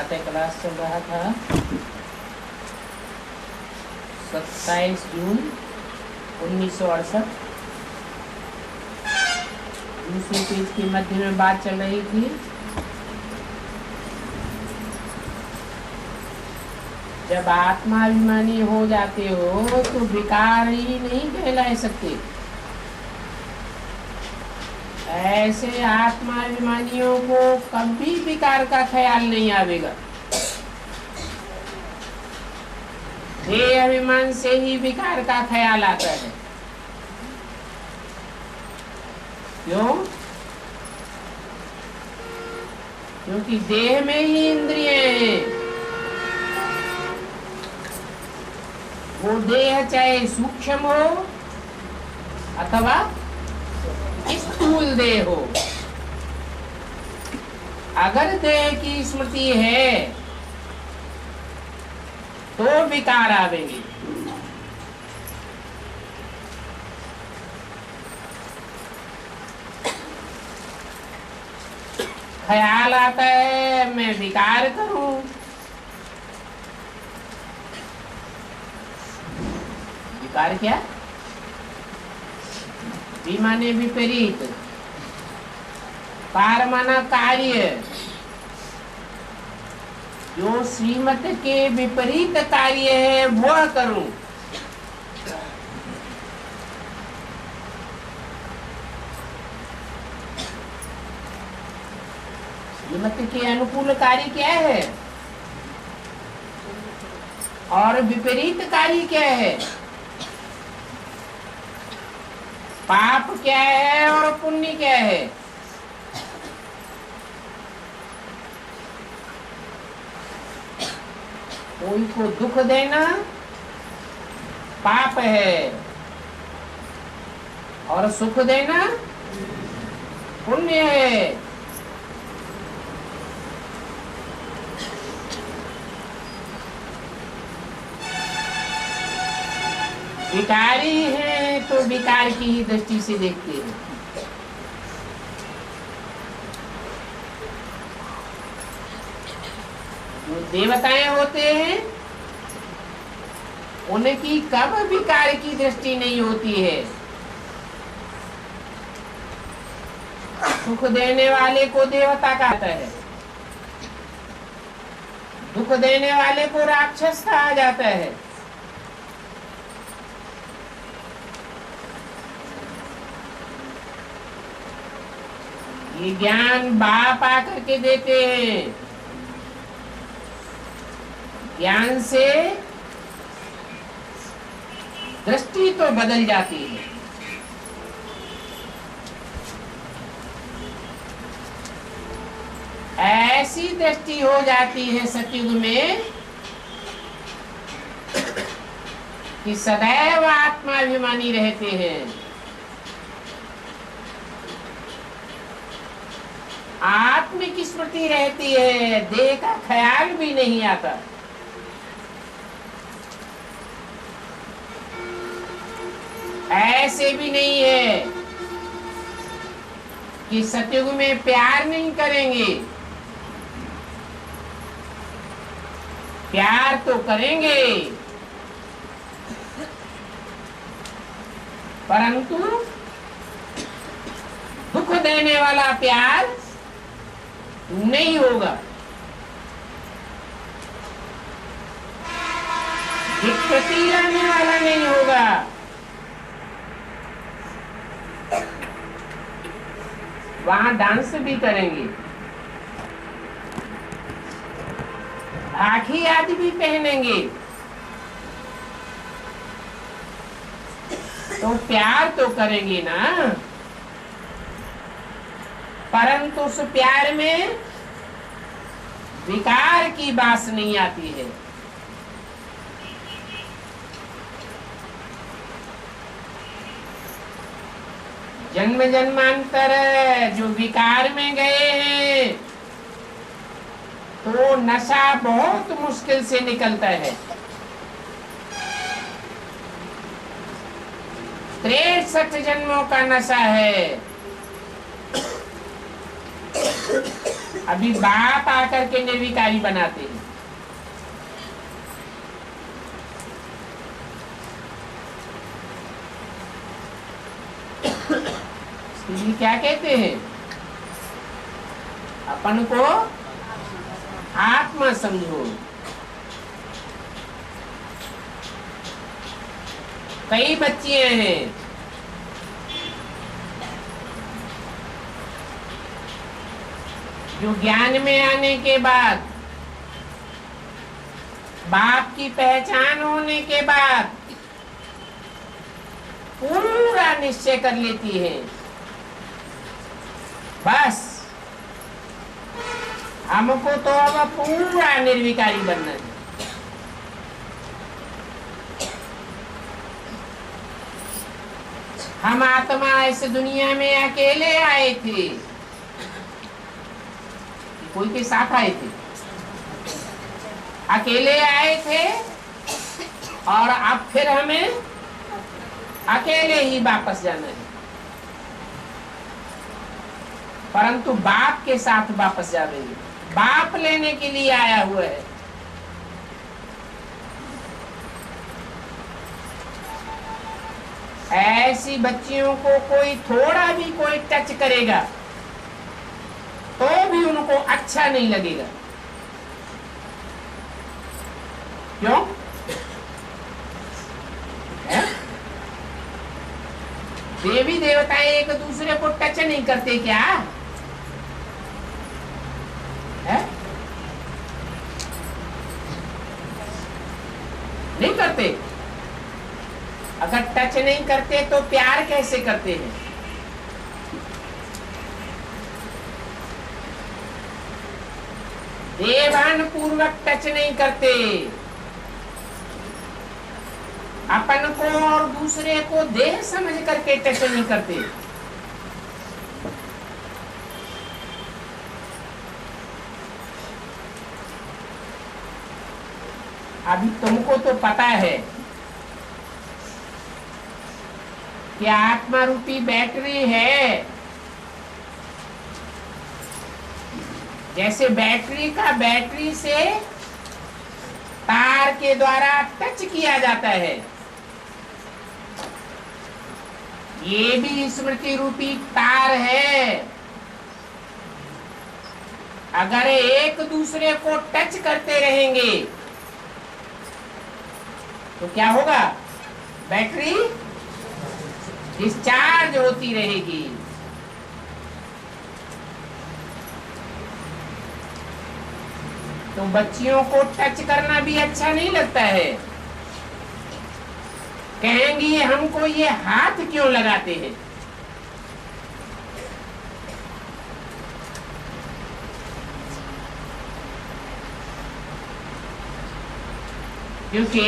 प्रातः क्लास चल रहा था 27 जून 1968। दूसरे पेज के मध्य में बात चल रही थी जब आत्माभिमानी हो जाते हो तो विकार ही नहीं कहला सकते। ऐसे आत्माभिमानियों को कभी विकार का ख्याल नहीं आवेगा। देह अभिमान से ही विकार का ख्याल आता है। क्यों? क्योंकि देह में ही इंद्रियां हैं। वो देह चाहे सूक्ष्म हो अथवा स्थूल देह हो, अगर देह की स्मृति है तो विकार आवेंगे। ख्याल आता है मैं विकार करूं, विकार क्या? वि माने विपरीत, कार माना कार्य। जो श्रीमत के विपरीत कार्य है वह करूं। श्रीमत के अनुकूल कार्य क्या है और विपरीत कार्य क्या है? पाप क्या है और पुण्य क्या है? कोई को दुख देना पाप है और सुख देना पुण्य है। विकारी है तो विकार की ही दृष्टि से देखते हैं। जो देवताएं होते हैं उनकी कब विकार की दृष्टि नहीं होती है। सुख देने वाले को देवता कहता है, दुख देने वाले को राक्षस कहा जाता है। ये ज्ञान बाप आकर के देते हैं। ज्ञान से दृष्टि तो बदल जाती है। ऐसी दृष्टि हो जाती है सतयुग में कि सदैव आत्माभिमानी रहते हैं। आत्म की स्मृति रहती है, देह का ख्याल भी नहीं आता। ऐसे भी नहीं है कि सतयुग में प्यार नहीं करेंगे। प्यार तो करेंगे, परंतु दुख देने वाला प्यार नहीं होगा। विकृति लाने वाला नहीं होगा। वहां डांस भी करेंगे, राखी आदि भी पहनेंगे, तो प्यार तो करेंगे ना। परंतु उस प्यार में विकार की बात नहीं आती है। जन्म जन्मांतर जो विकार में गए हैं तो नशा बहुत मुश्किल से निकलता है। 63 जन्मों का नशा है। अभी बाप आकर के निर्विकारी बनाते हैं। इसलिए क्या कहते हैं, अपन को आत्मा समझो। कई बच्चियां हैं जो ज्ञान में आने के बाद, बाप की पहचान होने के बाद पूरा निश्चय कर लेती है, बस हमको तो अब पूरा निर्विकारी बनना है। हम आत्मा इस दुनिया में अकेले आए थे, कोई के साथ आए थे, अकेले आए थे और अब फिर हमें अकेले ही वापस जाना है, परंतु बाप के साथ वापस जाएंगे। बाप लेने के लिए आया हुआ है। ऐसी बच्चियों को कोई थोड़ा भी कोई टच करेगा तो भी उनको अच्छा नहीं लगेगा। क्यों? देवी देवताएं एक दूसरे को टच नहीं करते क्या है? नहीं करते। अगर टच नहीं करते तो प्यार कैसे करते हैं? देवान पूर्वक टच नहीं करते, अपन को और दूसरे को देह समझ करके टच नहीं करते। अभी तुमको तो पता है कि आत्मा रूपी बैटरी है। जैसे बैटरी से तार के द्वारा टच किया जाता है, ये भी स्मृति रूपी तार है। अगर एक दूसरे को टच करते रहेंगे तो क्या होगा? बैटरी डिस्चार्ज होती रहेगी। तो बच्चियों को टच करना भी अच्छा नहीं लगता है। कहेंगी हमको ये हाथ क्यों लगाते हैं? क्योंकि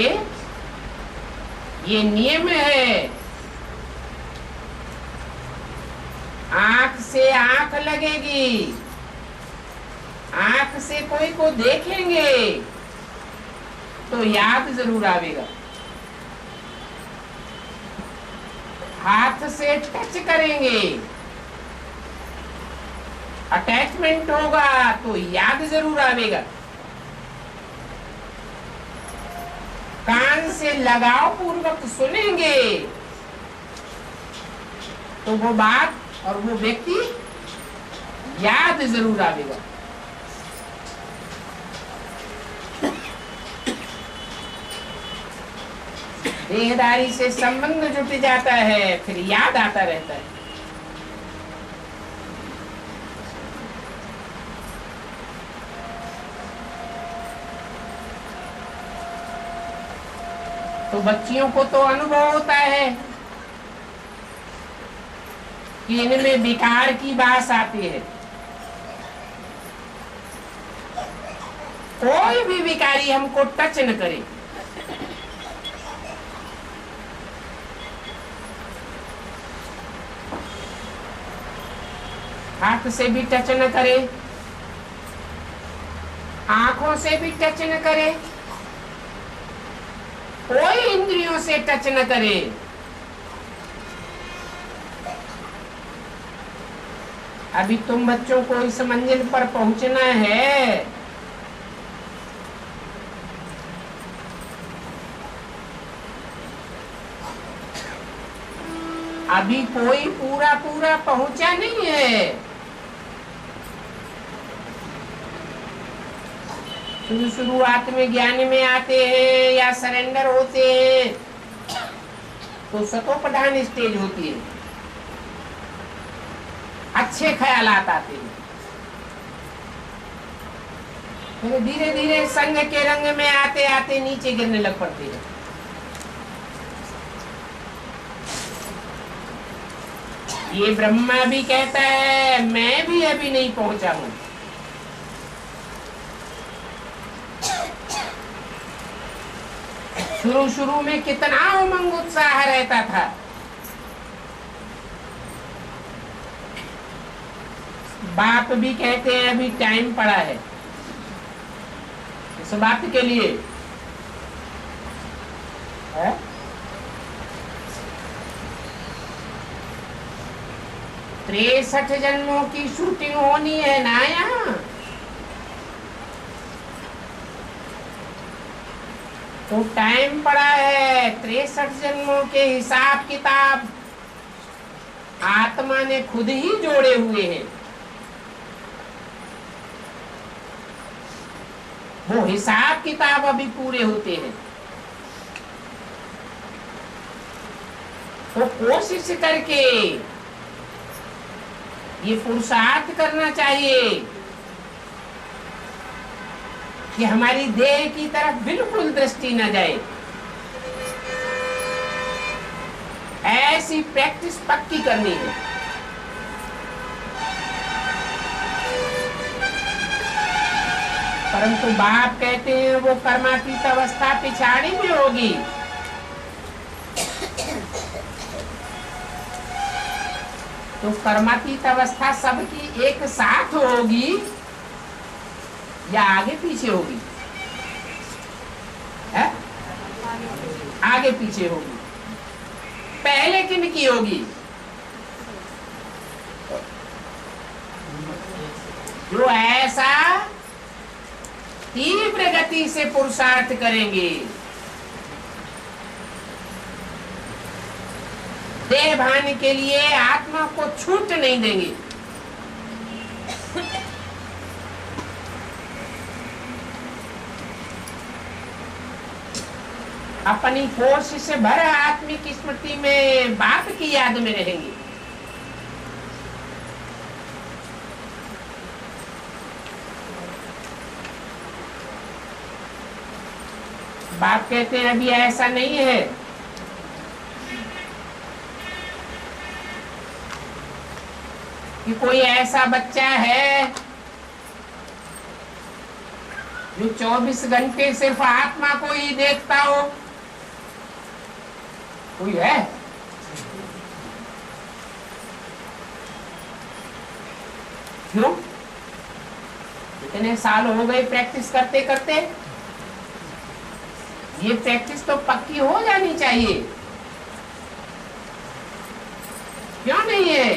ये नियम है, आंख से आंख लगेगी, आंख से कोई को देखेंगे तो याद जरूर आवेगा, हाथ से टच करेंगे, अटैचमेंट होगा तो याद जरूर आवेगा, कान से लगाव पूर्वक सुनेंगे तो वो बात और वो व्यक्ति याद जरूर आवेगा। देहदारी से संबंध जुट जाता है, फिर याद आता रहता है। तो बच्चियों को तो अनुभव होता है कि इनमें विकार की बात आती है। कोई भी विकारी हमको टच न करे, हाथ से भी टच न करे, आंखों से भी टच न करे, कोई इंद्रियों से टच न करे, अभी तुम बच्चों को इस मंजिल पर पहुंचना है। अभी कोई पूरा पूरा पहुंचा नहीं है। शुरुआत में ज्ञान में आते हैं या सरेंडर होते हैं तो सतो प्रधान स्टेज होती है, अच्छे ख्यालात आते हैं। फिर धीरे धीरे संग के रंग में आते आते नीचे गिरने लग पड़ते हैं। ये ब्रह्मा भी कहता है मैं भी अभी नहीं पहुंचा हूं। शुरू में कितना उमंग उत्साह रहता था, बाप भी कहते हैं अभी टाइम पड़ा है इस बात के लिए है? 63 जन्मों की शूटिंग होनी है ना यहाँ, तो टाइम पड़ा है। 63 जन्मों के हिसाब किताब आत्मा ने खुद ही जोड़े हुए हैं। वो हिसाब किताब अभी पूरे होते हैं, तो कोशिश करके ये पुरुषार्थ करना चाहिए कि हमारी देह की तरफ बिल्कुल दृष्टि न जाए। ऐसी प्रैक्टिस पक्की करनी है। परंतु बाप कहते हैं वो कर्मातीत अवस्था पिछाड़ी में होगी। तो कर्मातीत अवस्था सबकी एक साथ होगी या आगे पीछे होगी? है? आगे पीछे होगी। पहले किन की होगी? जो ऐसा तीव्र गति से पुरुषार्थ करेंगे, देह भान के लिए आत्मा को छूट नहीं देंगे। अपनी कोशिश से भर आत्मिक स्मृति में बाप की याद में रहेंगे। बाप कहते हैं अभी ऐसा नहीं है। कि कोई ऐसा बच्चा है जो 24 घंटे सिर्फ आत्मा को ही देखता हो। कोई है? क्यों? इतने साल हो गए प्रैक्टिस करते करते। ये प्रैक्टिस तो पक्की हो जानी चाहिए। क्यों नहीं है?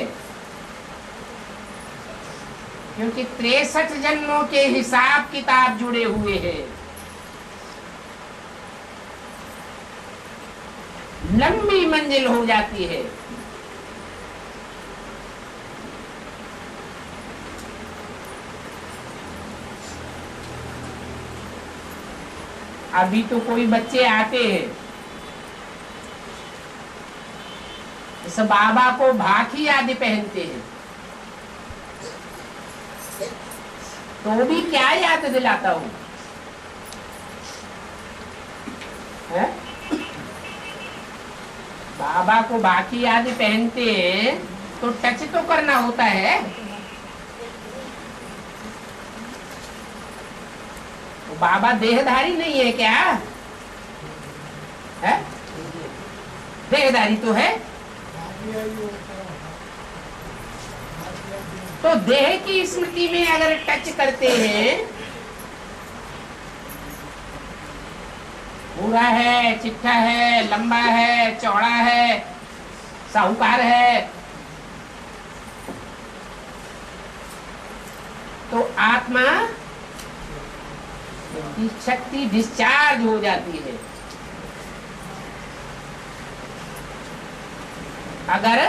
क्योंकि 63 जन्मों के हिसाब किताब जुड़े हुए हैं। लंबी मंजिल हो जाती है। अभी तो कोई बच्चे आते हैं, इस बाबा को भाकी आदि पहनते हैं, तो भी क्या याद दिलाता हूं? है? बाबा को बाकी आदि पहनते हैं तो टच तो करना होता है। तो बाबा देहधारी नहीं है क्या? है? देहधारी तो है। तो देह की स्मृति में अगर टच करते हैं, पूरा है, चिट्ठा है, लंबा है, चौड़ा है, साहूकार है, तो आत्मा की शक्ति डिस्चार्ज हो जाती है। अगर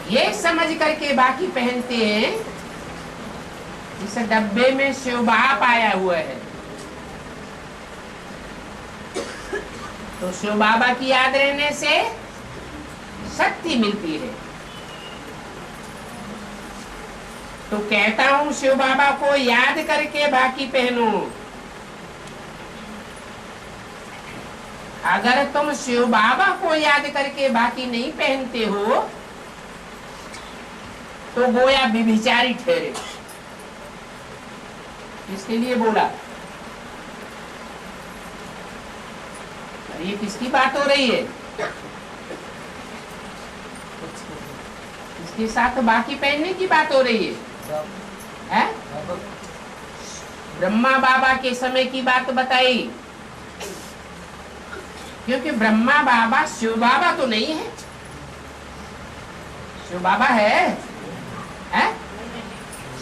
ये समझ करके बाकी पहनते हैं, इस डब्बे में शिव बाप आया हुआ है, तो शिव बाबा की याद रहने से शक्ति मिलती है। तो कहता हूं शिव बाबा को याद करके बाकी पहनो। अगर तुम शिव बाबा को याद करके बाकी नहीं पहनते हो तो गोया व्यभिचारी ठहरे। किसके लिए बोला? ये किसकी बात हो रही है? इसके साथ बाकी पहनने की बात हो रही है, है? ब्रह्मा बाबा के समय की बात बताई, क्योंकि ब्रह्मा बाबा शिव बाबा तो नहीं है। शिव बाबा है?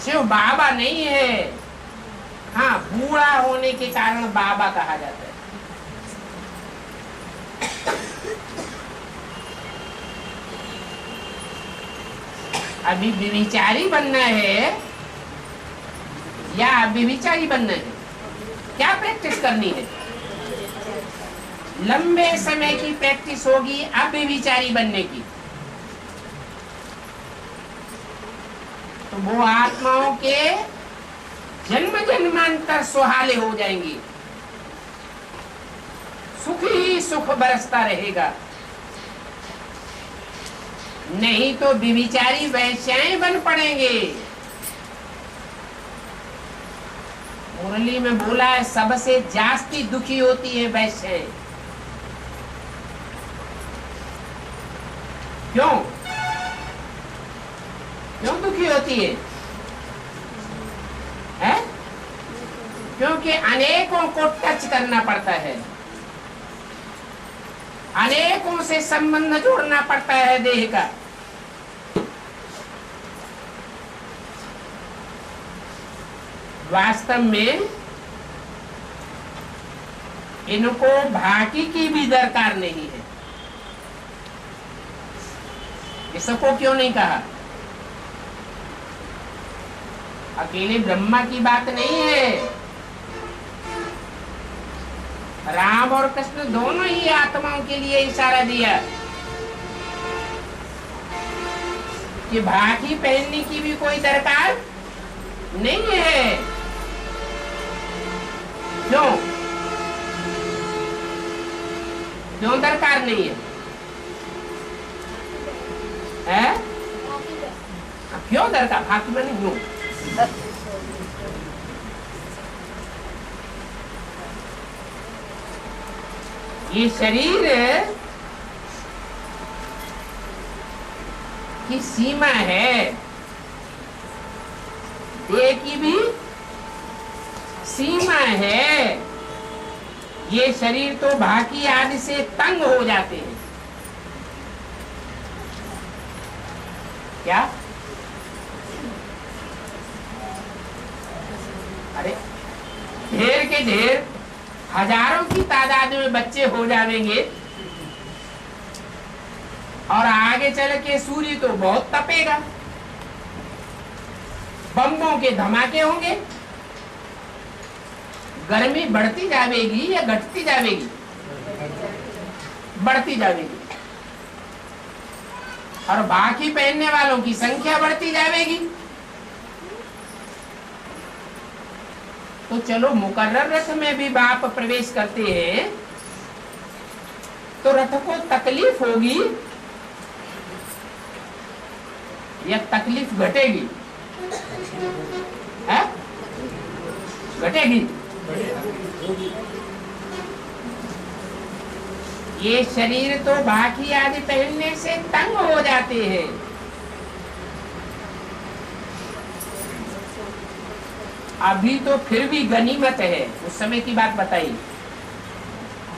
शिव बाबा नहीं है। हाँ, बूढ़ा होने के कारण बाबा कहा जाता है। अभी व्यभिचारी बनना है या व्यभिचारी बनना है? क्या प्रैक्टिस करनी है? लंबे समय की प्रैक्टिस होगी अब व्यभिचारी बनने की। तो वो आत्माओं के जन्म जन्मांतर सुहाले हो जाएंगी, सुख ही सुख बरसता रहेगा। नहीं तो व्यभिचारी वैश्याएं बन पड़ेंगे। मुरली में बोला है सबसे जास्ती दुखी होती है वैश्याएं। क्यों क्यों दुखी होती है? क्योंकि अनेकों को टच करना पड़ता है, अनेकों से संबंध जोड़ना पड़ता है देह का। वास्तव में इनको बाकी की भी दरकार नहीं है। इसको क्यों नहीं कहा? अकेले ब्रह्मा की बात नहीं है। राम और कृष्ण दोनों ही आत्माओं के लिए इशारा दिया कि भागी पहनने की भी कोई दरकार नहीं है। क्यों क्यों दरकार नहीं है? क्यों दरकार? भागी में नहीं हूं। ये शरीर की सीमा है, देह की भी सीमा है। ये शरीर तो भाकी आदि से तंग हो जाते हैं। क्या? अरे ढेर के ढेर हजारों की तादाद में बच्चे हो जाएंगे और आगे चल के सूर्य तो बहुत तपेगा, बम्बों के धमाके होंगे, गर्मी बढ़ती जाएगी या घटती जाएगी? बढ़ती जाएगी। और बाकी पहनने वालों की संख्या बढ़ती जाएगी। तो चलो मुकर्रर रथ में भी बाप प्रवेश करते हैं तो रथ को तकलीफ होगी या तकलीफ घटेगी? है? घटेगी। ये शरीर तो बाकी आदि पहनने से तंग हो जाते हैं। अभी तो फिर भी गनीमत है। उस समय की बात बताई,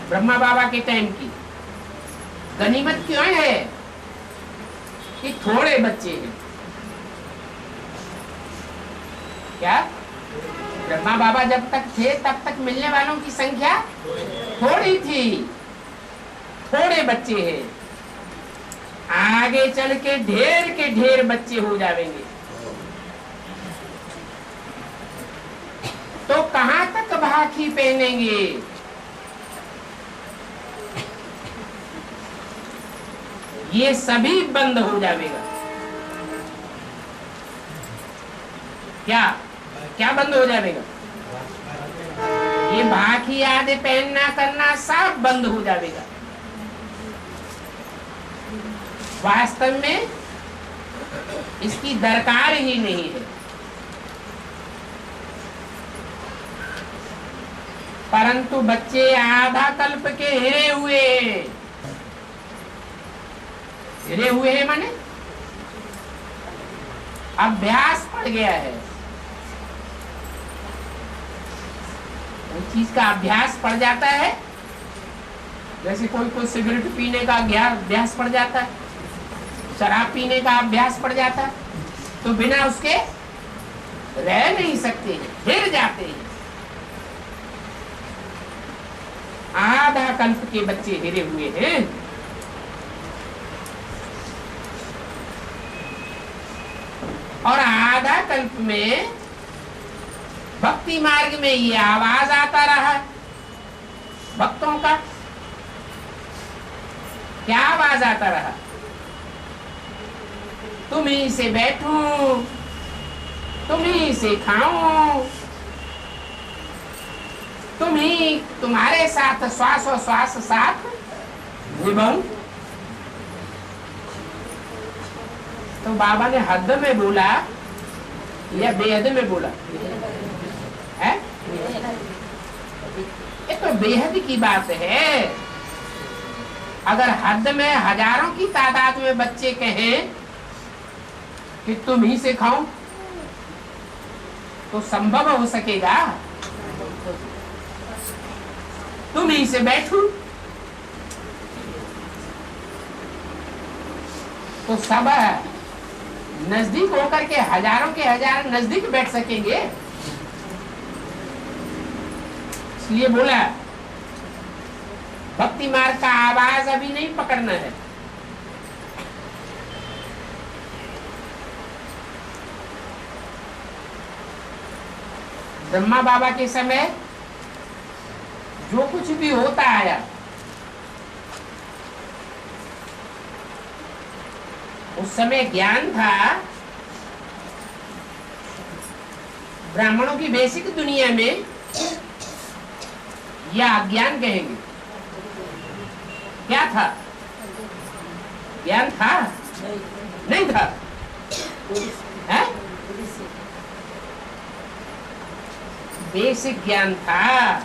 ब्रह्मा बाबा के टाइम की। गनीमत क्यों है? कि थोड़े बच्चे हैं, क्या ब्रह्मा बाबा जब तक थे तब तक मिलने वालों की संख्या थोड़ी थी, थोड़े बच्चे हैं। आगे चल के ढेर बच्चे हो जाएंगे। तो कहां तक भाखी पहनेंगे? ये सभी बंद हो जाएगा। क्या क्या बंद हो जाएगा? ये भाखी आदि पहनना करना सब बंद हो जाएगा। वास्तव में इसकी दरकार ही नहीं है। परंतु बच्चे आधा कल्प के हिरे हुए हैं। हिरे हुए हैं माने अभ्यास पड़ गया है। उस चीज का अभ्यास पड़ जाता है। जैसे कोई कोई सिगरेट पीने का अभ्यास पड़ जाता है, शराब पीने का अभ्यास पड़ जाता है, तो बिना उसके रह नहीं सकते हैं, हिर जाते हैं। आधा कल्प के बच्चे हिरे हुए हैं। और आधा कल्प में भक्ति मार्ग में ये आवाज आता रहा भक्तों का। क्या आवाज आता रहा? तुम्हीं से बैठूं, तुम्हीं से खाऊं, तुम्हीं तुम्हारे साथ श्वास साथ निभाऊं। तो बाबा ने हद में बोला या बेहद में बोला है? ये तो बेहद की बात है। अगर हद में हजारों की तादाद में बच्चे कहें कि तुम ही से खाओ, तो संभव हो सकेगा? तुम ही से बैठो तो सब नजदीक होकर के हजारों के हजार नजदीक बैठ सकेंगे। इसलिए बोला भक्ति मार्ग का आवाज अभी नहीं पकड़ना है। ब्रह्मा बाबा के समय जो कुछ भी होता आया, उस समय ज्ञान था। ब्राह्मणों की बेसिक दुनिया में या अज्ञान कहेंगे। क्या था? ज्ञान था? नहीं था? है? बेसिक ज्ञान था।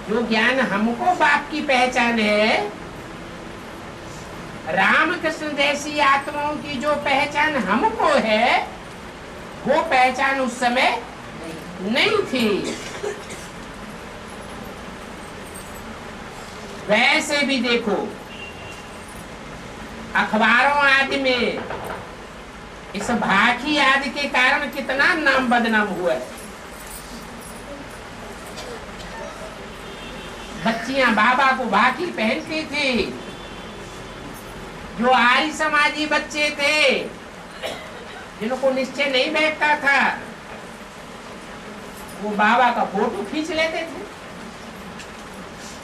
जो ज्ञान हमको बाप की पहचान है, रामकृष्ण जैसी आत्माओं की जो पहचान हमको है, वो पहचान उस समय नहीं थी। वैसे भी देखो अखबारों आदि में इस भाखी आदि के कारण कितना नाम बदनाम हुआ है। बच्चियां बाबा को भाखी पहनती थी। जो आर्य समाजी बच्चे थे, जिनको निश्चय नहीं बैठता था, वो बाबा का फोटो खींच लेते थे।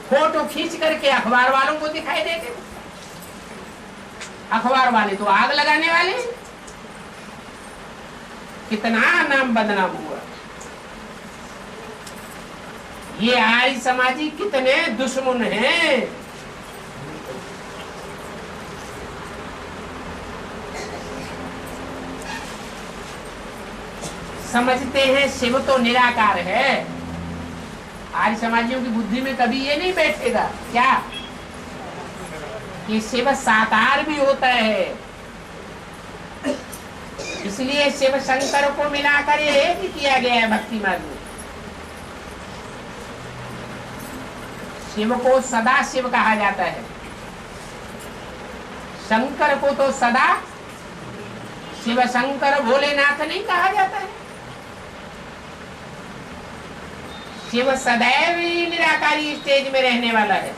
फोटो खींच करके अखबार वालों को दिखाई देते थे। अखबार वाले तो आग लगाने वाले। कितना नाम बदनाम हुआ। ये आर्य समाजी कितने दुश्मन हैं। समझते हैं शिव तो निराकार है। आर्य समाजियों की बुद्धि में कभी ये नहीं बैठेगा क्या कि शिव साकार भी होता है। इसलिए शिव शंकर को मिलाकर ये एक किया गया है भक्ति मार्ग में। शिव को सदा शिव कहा जाता है, शंकर को तो सदा शिव शंकर भोलेनाथ नहीं कहा जाता है। शिव सदैव ही निराकारी स्टेज में रहने वाला है।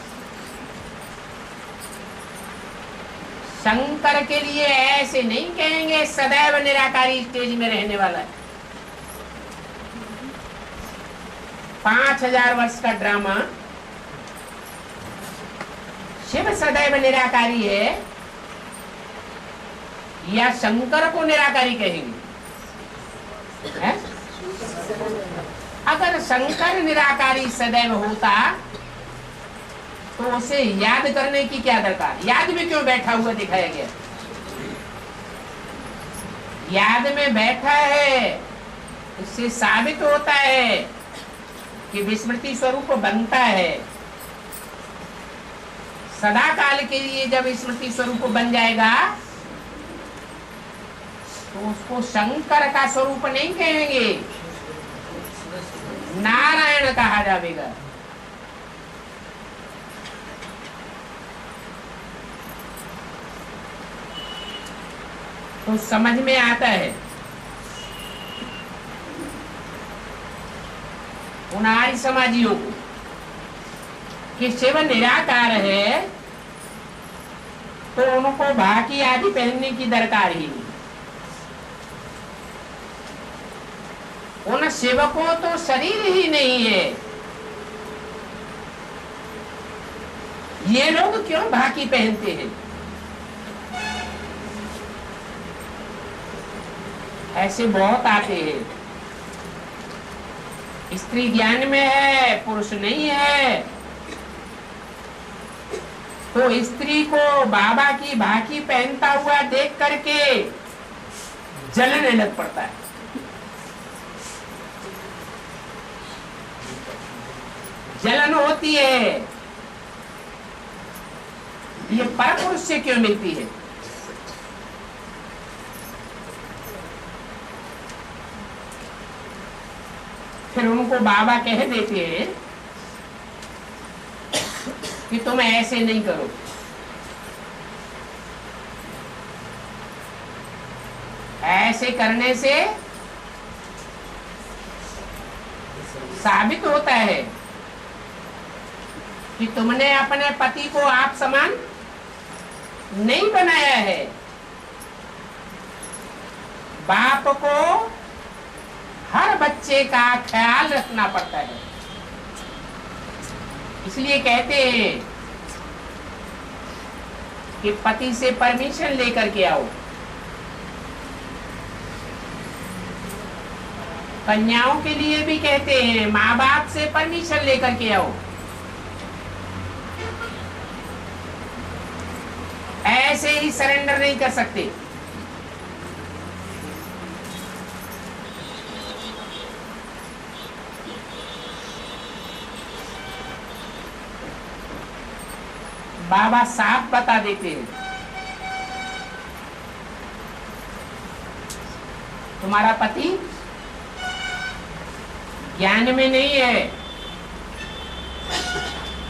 शंकर के लिए ऐसे नहीं कहेंगे सदैव निराकारी स्टेज में रहने वाला है। 5000 वर्ष का ड्रामा शिव सदैव निराकारी है या शंकर को निराकारी कहेंगे है? अगर शंकर निराकारी सदैव होता तो उसे याद करने की क्या दरकार? याद में क्यों बैठा हुआ दिखाया गया? याद में बैठा है, इससे साबित होता है कि विस्मृति स्वरूप बनता है। सदा काल के लिए जब स्मृति स्वरूप बन जाएगा तो उसको शंकर का स्वरूप नहीं कहेंगे, नारायण कहा जाएगा। तो समझ में आता है उन आर्य समाजियों को कि शिव निराकार है तो उनको भाकी आदि पहनने की दरकार ही नहीं। उन शिव को तो शरीर ही नहीं है, ये लोग क्यों भाकी पहनते हैं? ऐसे बहुत आते हैं। स्त्री ज्ञान में है, पुरुष नहीं है, तो स्त्री को बाबा की भाकी पहनता हुआ देख करके जलने लग पड़ता है। जलन होती है। ये परपुरुष से क्यों मिलती है? फिर उनको बाबा कह देते हैं कि तुम ऐसे नहीं करो, ऐसे करने से साबित होता है कि तुमने अपने पति को आप समान नहीं बनाया है। बाप को हर बच्चे का ख्याल रखना पड़ता है, इसलिए कहते हैं कि पति से परमिशन लेकर के आओ। कन्याओं के लिए भी कहते हैं माँ बाप से परमिशन लेकर के आओ। ऐसे ही सरेंडर नहीं कर सकते। बाबा साफ बता देते हैं तुम्हारा पति ज्ञान में नहीं है,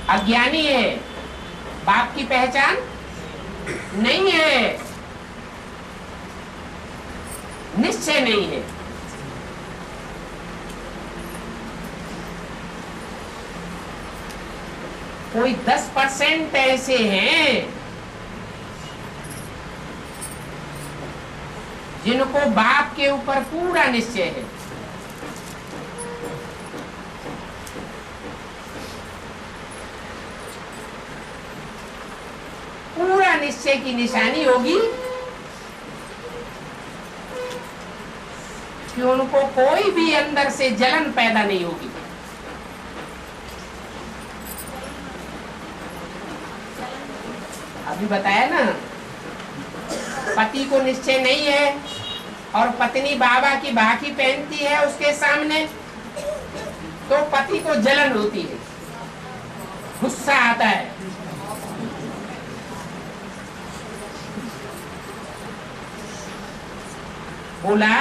अज्ञानी है, बाप की पहचान नहीं है, निश्चय नहीं है। कोई 10% ऐसे हैं जिनको बाप के ऊपर पूरा निश्चय है। पूरा निश्चय की निशानी होगी कि उनको कोई भी अंदर से जलन पैदा नहीं होगी। अभी बताया ना, पति को निश्चय नहीं है और पत्नी बाबा की भाकी पहनती है उसके सामने, तो पति को जलन होती है, गुस्सा आता है। बोला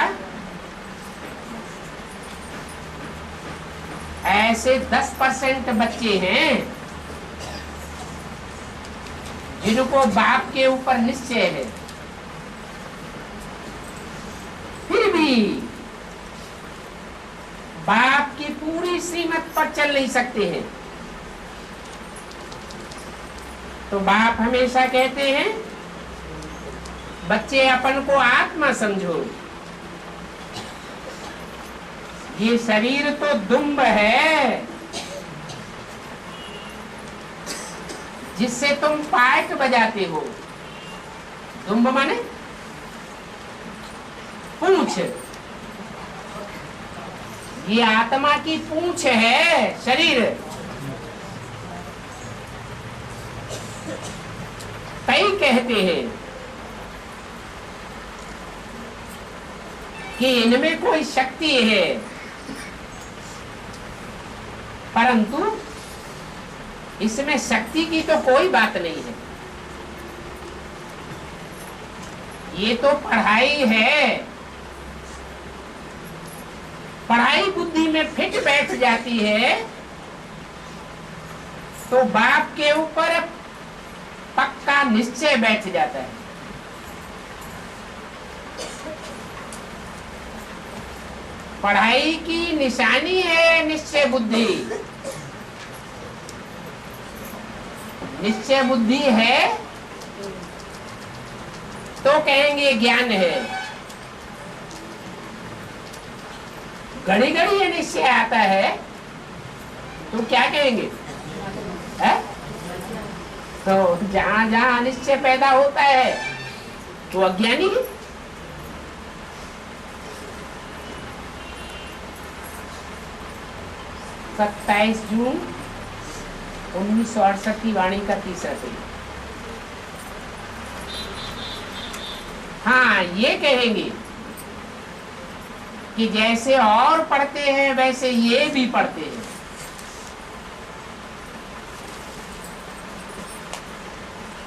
ऐसे 10% बच्चे हैं जिनको बाप के ऊपर निश्चय है, बाप की पूरी श्रीमत पर चल नहीं सकते हैं। तो बाप हमेशा कहते हैं बच्चे अपन को आत्मा समझो, ये शरीर तो दुम्ब है जिससे तुम पाइप बजाते हो। दुम्ब माने पूंछ, ये आत्मा की पूंछ है शरीर। कई कहते हैं कि इनमें कोई शक्ति है, परंतु इसमें शक्ति की तो कोई बात नहीं है। ये तो पढ़ाई है, पढ़ाई बुद्धि में फिट बैठ जाती है तो बाप के ऊपर पक्का निश्चय बैठ जाता है। पढ़ाई की निशानी है निश्चय बुद्धि। निश्चय बुद्धि है तो कहेंगे ज्ञान है। घड़ी घड़ी ये निश्चय आता है तो क्या कहेंगे है? तो जहां जहां निश्चय पैदा होता है तो अज्ञानी है। 27 जून 1968 की वाणी का तीसरा पेज। हाँ, ये कहेंगे कि जैसे और पढ़ते हैं वैसे ये भी पढ़ते हैं।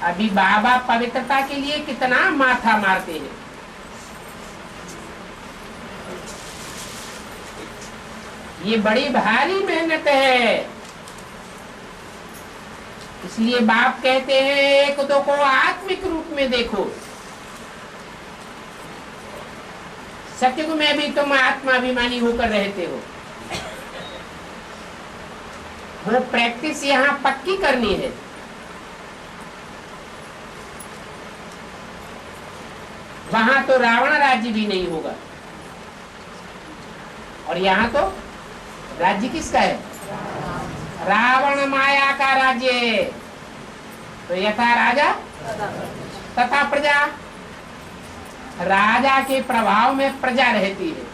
अभी बाबा पवित्रता के लिए कितना माथा मारते हैं। ये बड़ी भारी मेहनत है, इसलिए बाप कहते हैं एक दो को आत्मिक रूप में देखो। सत्युग में भी तुम आत्माभिमानी होकर रहते हो। वो प्रैक्टिस यहाँ पक्की करनी है। वहां तो रावण राज्य भी नहीं होगा, और यहाँ तो राज्य किसका है? रावण माया का राज्य है। तो यथा राजा तथा प्रजा, राजा के प्रभाव में प्रजा रहती है।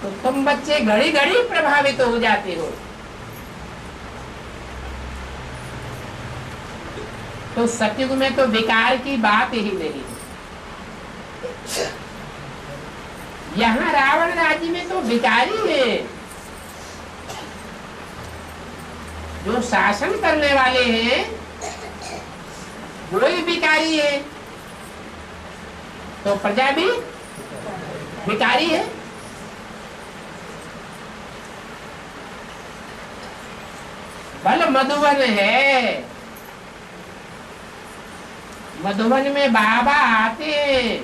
तो तुम बच्चे घड़ी घड़ी प्रभावित हो जाते हो। तो सतयुग में तो विकार की बात ही नहीं। यहाँ रावण राज्य में तो विकारी है। जो शासन करने वाले हैं वो ही विकारी है, तो प्रजा भी विकारी है। बल मधुबन है, मधुबन में बाबा आते हैं,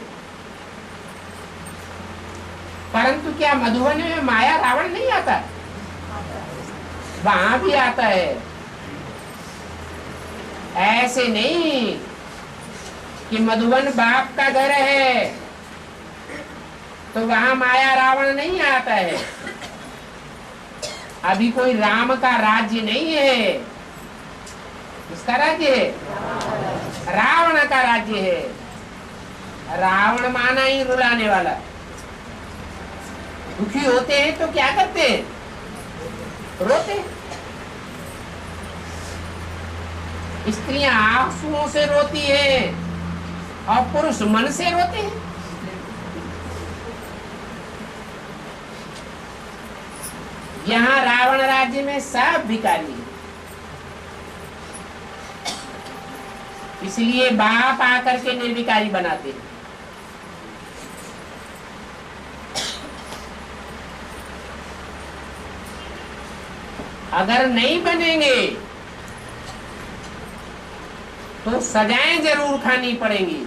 परंतु क्या मधुबन में माया रावण नहीं आता? वहां भी आता है। ऐसे नहीं कि मधुबन बाप का घर है तो वहां माया रावण नहीं आता है। अभी कोई राम का राज्य नहीं है। किसका राज्य है? रावण का राज्य है। रावण माना ही रुलाने वाला। दुखी होते हैं तो क्या करते हैं? रोते। स्त्रियां आंसुओं से रोती है और पुरुष मन से रोते हैं। यहाँ रावण राज्य में सब भिखारी है। इसलिए बाप आकर के निर्विकारी बनाते हैं। अगर नहीं बनेंगे तो सजाएं जरूर खानी पड़ेंगी।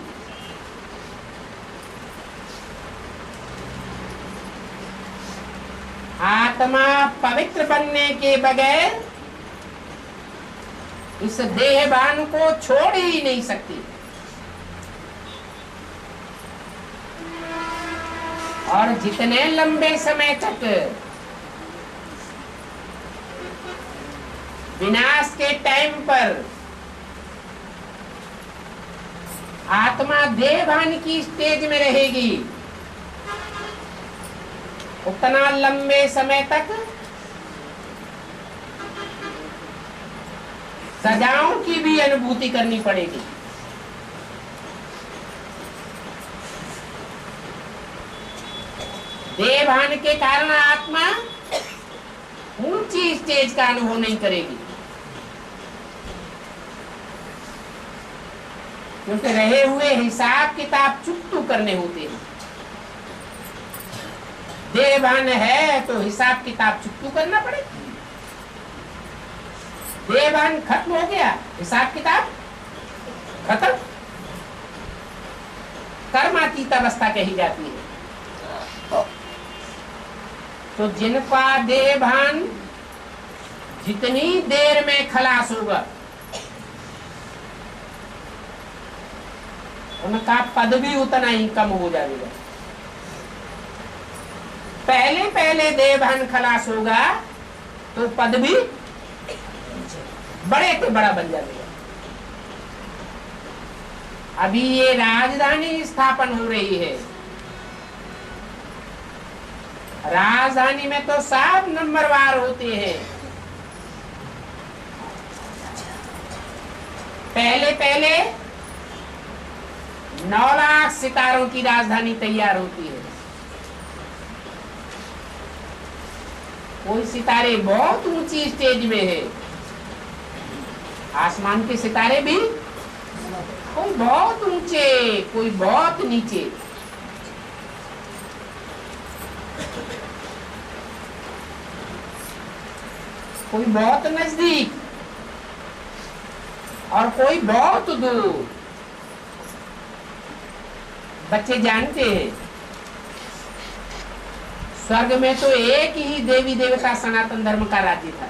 आत्मा पवित्र बनने के बगैर इस देहभान को छोड़ ही नहीं सकती। और जितने लंबे समय तक विनाश के टाइम पर आत्मा देहभान की स्टेज में रहेगी, उतना लंबे समय तक सजाओं की भी अनुभूति करनी पड़ेगी। देहभान के कारण आत्मा ऊंची स्टेज का अनुभव नहीं करेगी, क्योंकि रहे हुए हिसाब किताब चुकतू करने होते हैं। देहभान है तो हिसाब किताब चुकतू करना पड़ेगा। देहभान खत्म हो गया, हिसाब किताब खत्म, कर्मातीत अवस्था कही जाती है। तो जिनका देहभान जितनी देर में खलास होगा, उनका पद भी उतना ही कम हो जाएगा। पहले पहले देहभान खलास होगा तो पद भी बड़े के बड़ा बन जाएगा। अभी ये राजधानी स्थापन हो रही है, राजधानी में तो सब नंबरवार होते हैं। पहले पहले 9 लाख सितारों की राजधानी तैयार होती है। कोई सितारे बहुत ऊंची स्टेज में है, आसमान के सितारे भी कोई बहुत ऊंचे, कोई बहुत नीचे। कोई बहुत नजदीक और कोई बहुत दूर। बच्चे जानते हैं, स्वर्ग में तो एक ही देवी देवता सनातन धर्म का राज्य था।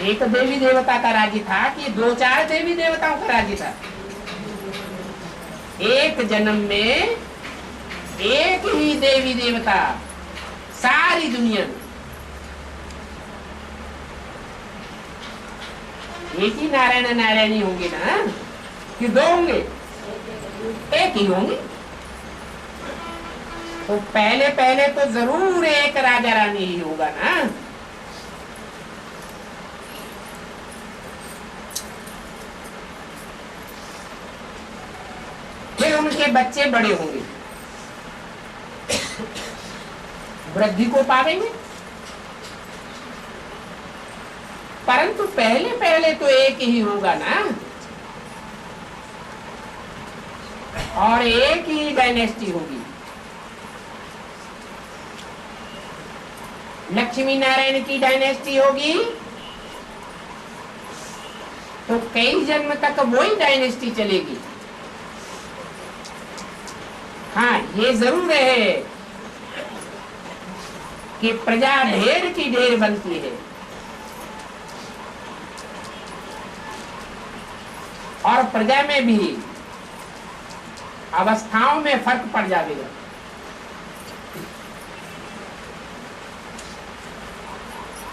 एक देवी देवता का राज्य था कि 2-4 देवी देवताओं का राज्य था। एक जन्म में एक ही देवी देवता सारी दुनिया में। एक ही नारायण नारायणी होंगे ना, कि 2 होंगे? एक ही होंगे। तो पहले पहले तो जरूर एक राजा रानी ही होगा ना। फिर उनके बच्चे बड़े होंगे, वृद्धि को पावेंगे। परंतु पहले पहले तो एक ही होगा ना, और एक ही डायनेस्टी होगी। लक्ष्मी नारायण की डायनेस्टी होगी तो कई जन्म तक वही डायनेस्टी चलेगी। हाँ, ये जरूर है कि प्रजा ढेर की ढेर बनती है, और प्रजा में भी अवस्थाओं में फर्क पड़ जाएगा।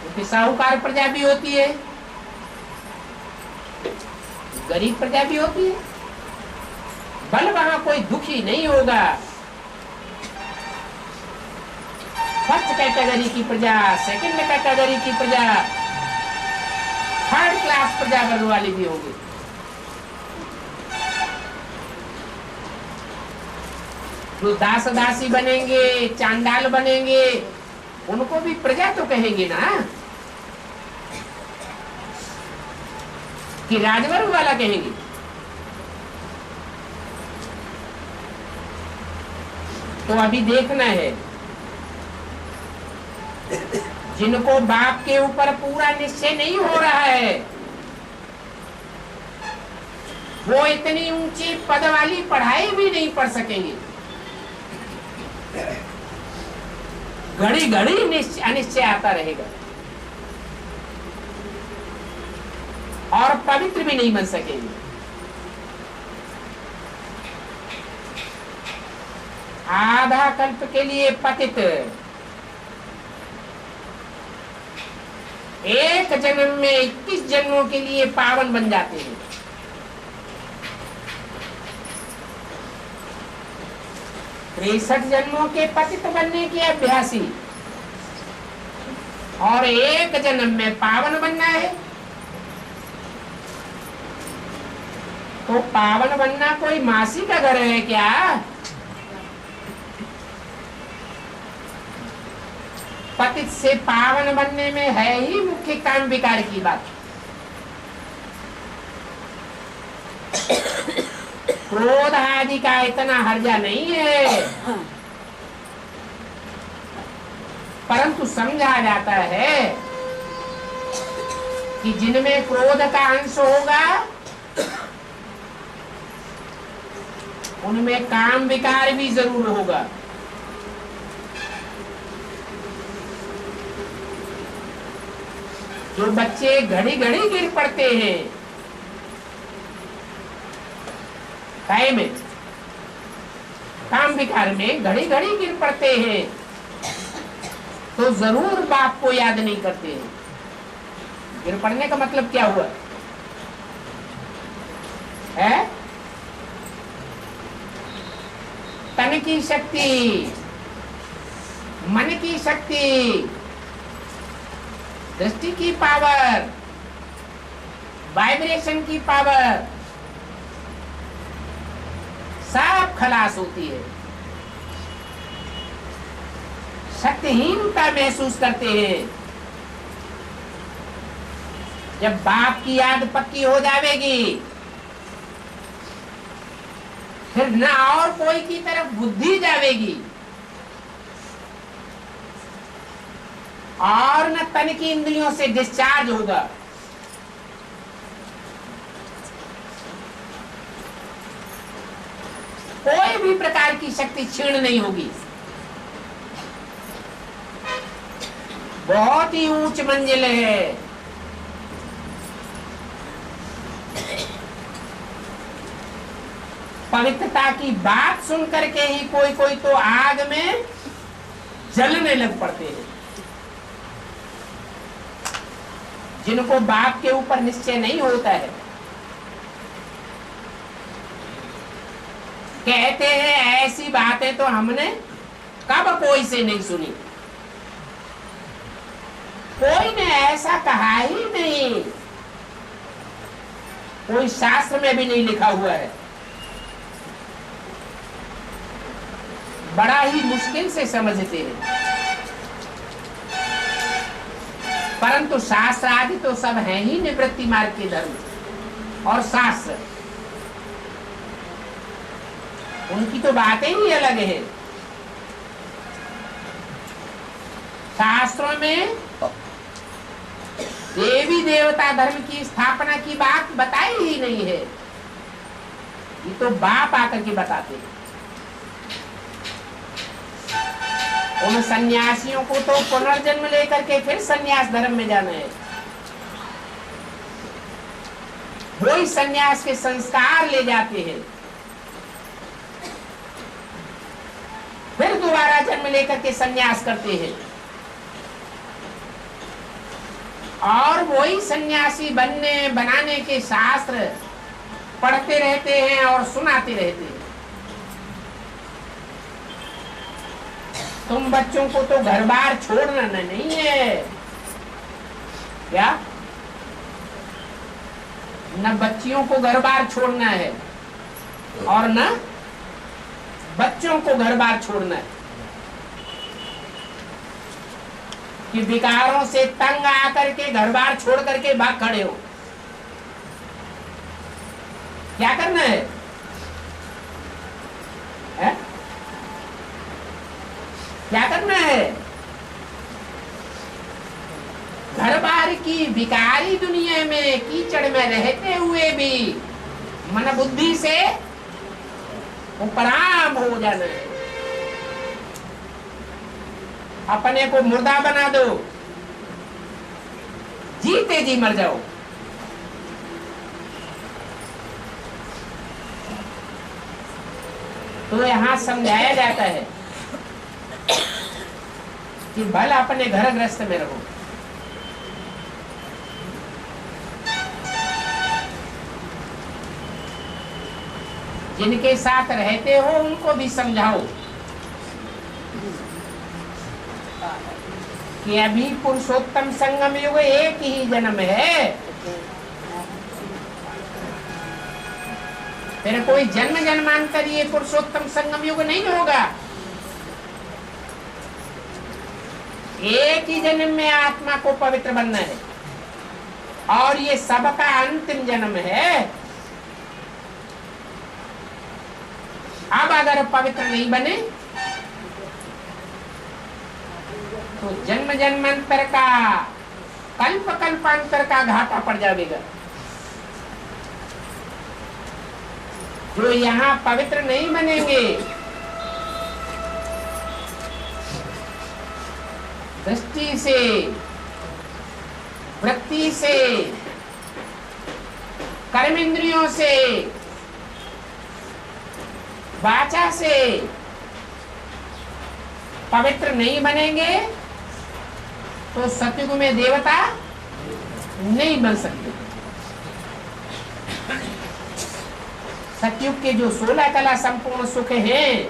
क्योंकि साहूकार प्रजा भी होती है, गरीब प्रजा भी होती है। बल वहां कोई दुखी नहीं होगा। फर्स्ट कैटेगरी की प्रजा, सेकंड कैटेगरी की प्रजा, थर्ड क्लास प्रजा वर्ग वाली भी होगी। जो दास दासी बनेंगे, चांडाल बनेंगे, उनको भी प्रजा तो कहेंगे ना, कि राजवर्ग वाला कहेंगे। तो अभी देखना है, जिनको बाप के ऊपर पूरा निश्चय नहीं हो रहा है, वो इतनी ऊंची पद वाली पढ़ाई भी नहीं पढ़ सकेंगे। घड़ी घड़ी अनिश्चय आता रहेगा और पवित्र भी नहीं बन सकेंगे। आधा कल्प के लिए पतित, एक जन्म में 21 जन्मों के लिए पावन बन जाते हैं। तिरसठ जन्मों के पतित बनने के अभ्यासी और एक जन्म में पावन बनना है। तो पावन बनना कोई मासी का घर है क्या? पतित से पावन बनने में है ही मुख्य काम विकार की बात। क्रोध आदि का इतना हर्जा नहीं है, परंतु समझा जाता है कि जिनमें क्रोध का अंश होगा उनमें काम विकार भी जरूर होगा। जो बच्चे घड़ी घड़ी गिर पड़ते हैं काय में, काम विकार में घड़ी घड़ी गिर पड़ते हैं, तो जरूर बाप को याद नहीं करते हैं। गिर पड़ने का मतलब क्या हुआ है? तन की शक्ति, मन की शक्ति, दृष्टि की पावर, वाइब्रेशन की पावर सब खलास होती है। शक्तिहीनता महसूस करते हैं। जब बाप की याद पक्की हो जाएगी फिर न और कोई की तरफ बुद्धि जाएगी और न तन की इंद्रियों से डिस्चार्ज होगा। कोई भी प्रकार की शक्ति क्षीण नहीं होगी। बहुत ही ऊंच मंजिल है। पवित्रता की बात सुन करके ही कोई कोई तो आग में जलने लग पड़ते हैं। जिनको बाप के ऊपर निश्चय नहीं होता है, कहते हैं ऐसी बातें तो हमने कब कोई से नहीं सुनी। कोई ने ऐसा कहा ही नहीं, कोई शास्त्र में भी नहीं लिखा हुआ है। बड़ा ही मुश्किल से समझते हैं, परंतु शास्त्र आदि तो सब हैं ही निवृत्ति मार्ग के धर्म और शास्त्र, उनकी तो बातें ही अलग है। शास्त्रों में देवी देवता धर्म की स्थापना की बात बताई ही नहीं है। ये तो बाप आकर के बताते हैं। उन सन्यासियों को तो पुनर्जन्म लेकर के फिर सन्यास धर्म में जाना है। वही सन्यास के संस्कार ले जाते हैं, फिर दोबारा जन्म लेकर के सन्यास करते हैं और वही सन्यासी बनाने के शास्त्र पढ़ते रहते हैं और सुनाते रहते हैं। तुम बच्चों को तो घर बार छोड़ना नहीं है क्या? न बच्चियों को घर बार छोड़ना है और न बच्चों को घर बार छोड़ना है कि विकारों से तंग आकर के घर बार छोड़ करके भाग खड़े हो। क्या करना है? क्या करना है? घर बार की विकारी दुनिया में कीचड़ में रहते हुए भी मन बुद्धि से उपराम हो जाना है। अपने को मुर्दा बना दो, जीते जी मर जाओ। तो यहां समझाया जाता है कि भला अपने घर गृहस्थ में रहो, जिनके साथ रहते हो उनको भी समझाओ कि अभी पुरुषोत्तम संगम युग एक ही जन्म है, फिर कोई जन्म जन्मांतर ये पुरुषोत्तम संगम युग नहीं होगा। एक ही जन्म में आत्मा को पवित्र बनना है और ये सबका अंतिम जन्म है। अब अगर पवित्र नहीं बने तो जन्म जन्मांतर का, कल्प कल्पांतर का घाटा पड़ जाएगा। जो यहाँ पवित्र नहीं बनेंगे, दृष्टि से, वृत्ति से, कर्मेंद्रियों से, वाचा से पवित्र नहीं बनेंगे तो सतयुग में देवता नहीं बन सकते। सतयुग के जो 16 कला संपूर्ण सुख हैं,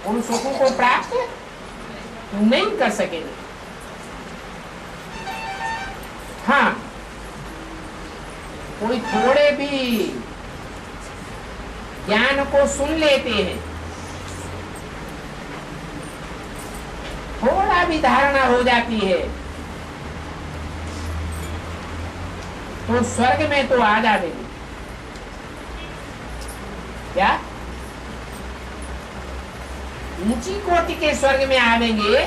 उन सुखों को प्राप्त नहीं कर सकेंगे। हाँ, कोई थोड़े भी ज्ञान को सुन लेते हैं, थोड़ा भी धारणा हो जाती है तो स्वर्ग में तो आ जाएंगे। क्या ऊंची कोटि के स्वर्ग में आवेंगे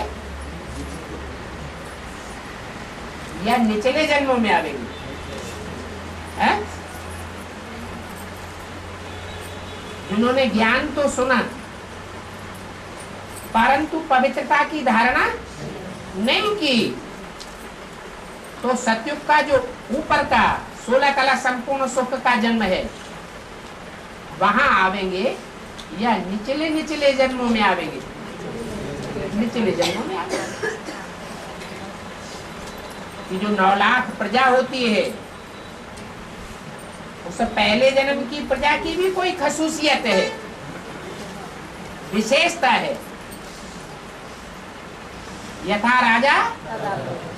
या निचले जन्मों में आवेंगे? उन्होंने ज्ञान तो सुना परंतु पवित्रता की धारणा नहीं की, तो सतयुग का जो ऊपर का 16 कला संपूर्ण सुख का जन्म है वहां आवेंगे या निचले निचले जन्मों में आवेंगे? निचले जन्मों में आवेंगे। कि जो 9 लाख प्रजा होती है, उससे पहले जन्म की प्रजा की भी कोई खसूसियत है, विशेषता है। यथा राजा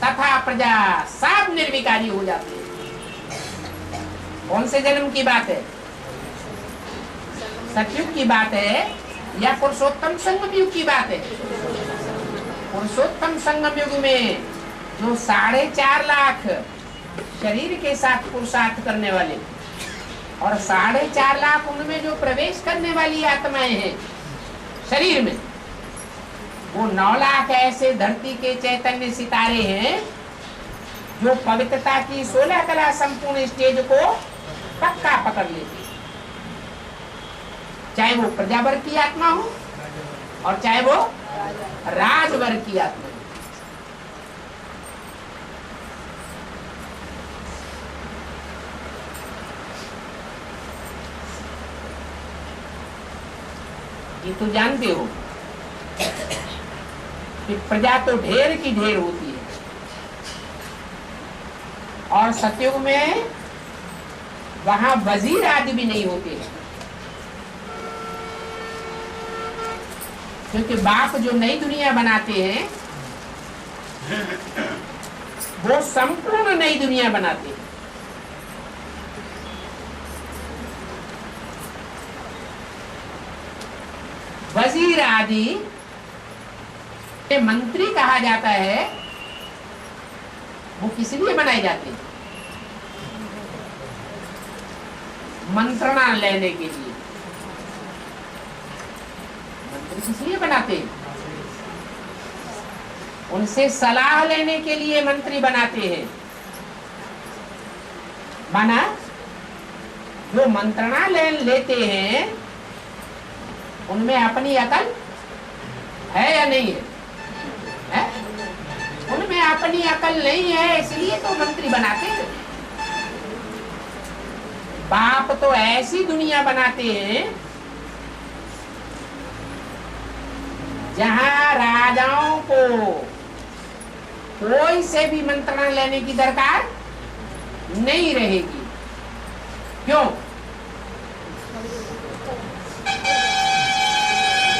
तथा प्रजा, सब निर्विकारी हो जाते हैं। कौन से जन्म की बात है? सतयुग की बात है या पुरुषोत्तम संगम युग की बात है? पुरुषोत्तम संगम युग में जो 4.5 लाख शरीर के साथ पुरुषार्थ करने वाले और 4.5 लाख उनमें जो प्रवेश करने वाली आत्माएं हैं शरीर में, वो 9 लाख ऐसे धरती के चैतन्य सितारे हैं जो पवित्रता की 16 कला संपूर्ण स्टेज को पक्का पकड़ लेते, चाहे वो प्रजावर्ग की आत्मा हो और चाहे वो राजवर्ग की आत्मा। ये तो जानते हो कि प्रजा तो ढेर की ढेर होती है और सतयुग में वहां वजीर आदि भी नहीं होते हैं, क्योंकि बाप जो नई दुनिया बनाते हैं वो संपूर्ण नई दुनिया बनाते हैं। वजीर आदि मंत्री कहा जाता है, वो किस लिए बनाए जाते हैं? मंत्रणा लेने के लिए। मंत्री किस लिए बनाते हैं? उनसे सलाह लेने के लिए मंत्री बनाते हैं। माना जो मंत्रणा लेते हैं उनमें अपनी अकल है या नहीं है? में अपनी अकल नहीं है, इसलिए तो मंत्री बनाते हैं। बाप तो ऐसी दुनिया बनाते हैं जहां राजाओं को कोई से भी मंत्रणा लेने की दरकार नहीं रहेगी। क्यों?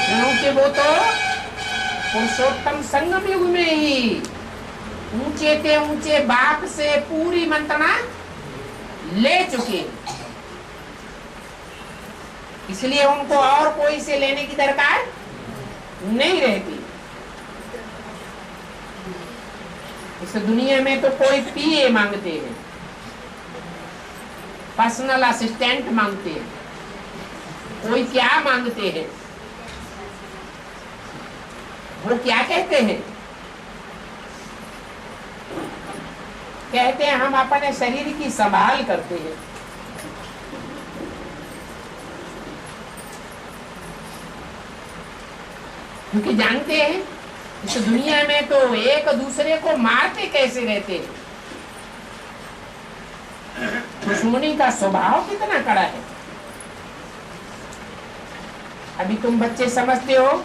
क्योंकि वो तो पुरुषोत्तम संगम युग में ही ऊंचे ते ऊंचे बाप से पूरी मंत्रणा ले चुके, इसलिए उनको और कोई से लेने की दरकार नहीं रहती। इस दुनिया में तो कोई पीए मांगते हैं, पर्सनल असिस्टेंट मांगते हैं, कोई क्या मांगते हैं, वो क्या कहते हैं? कहते हैं हम अपने शरीर की संभाल करते हैं। क्योंकि जानते हैं इस दुनिया में तो एक दूसरे को मारते कैसे रहते हैं। दुश्मनी का स्वभाव कितना कड़ा है। अभी तुम बच्चे समझते हो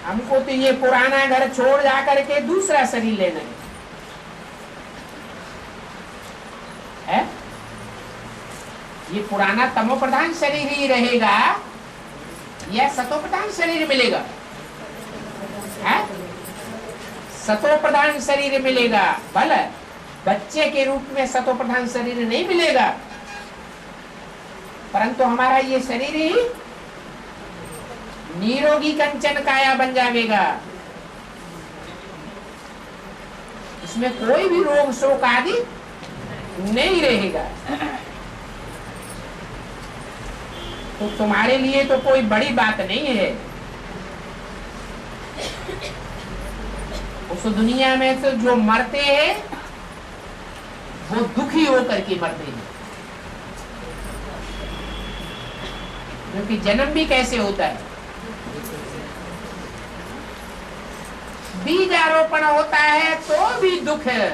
हमको तो ये पुराना घर छोड़ जा करके दूसरा शरीर लेना है? ये पुराना तमो प्रधान शरीर ही रहेगा या सतो प्रधान शरीर मिलेगा? है? सतो प्रधान शरीर मिलेगा। भले बच्चे के रूप में सतो प्रधान शरीर नहीं मिलेगा, परंतु हमारा ये शरीर ही निरोगी कंचन काया बन जाएगा। इसमें कोई भी रोग शोक आदि नहीं रहेगा। तो तुम्हारे लिए तो कोई बड़ी बात नहीं है। उस दुनिया में तो जो मरते हैं वो दुखी होकर के मरते हैं। क्योंकि जन्म भी कैसे होता है? बीजारोपण होता है तो भी दुख है।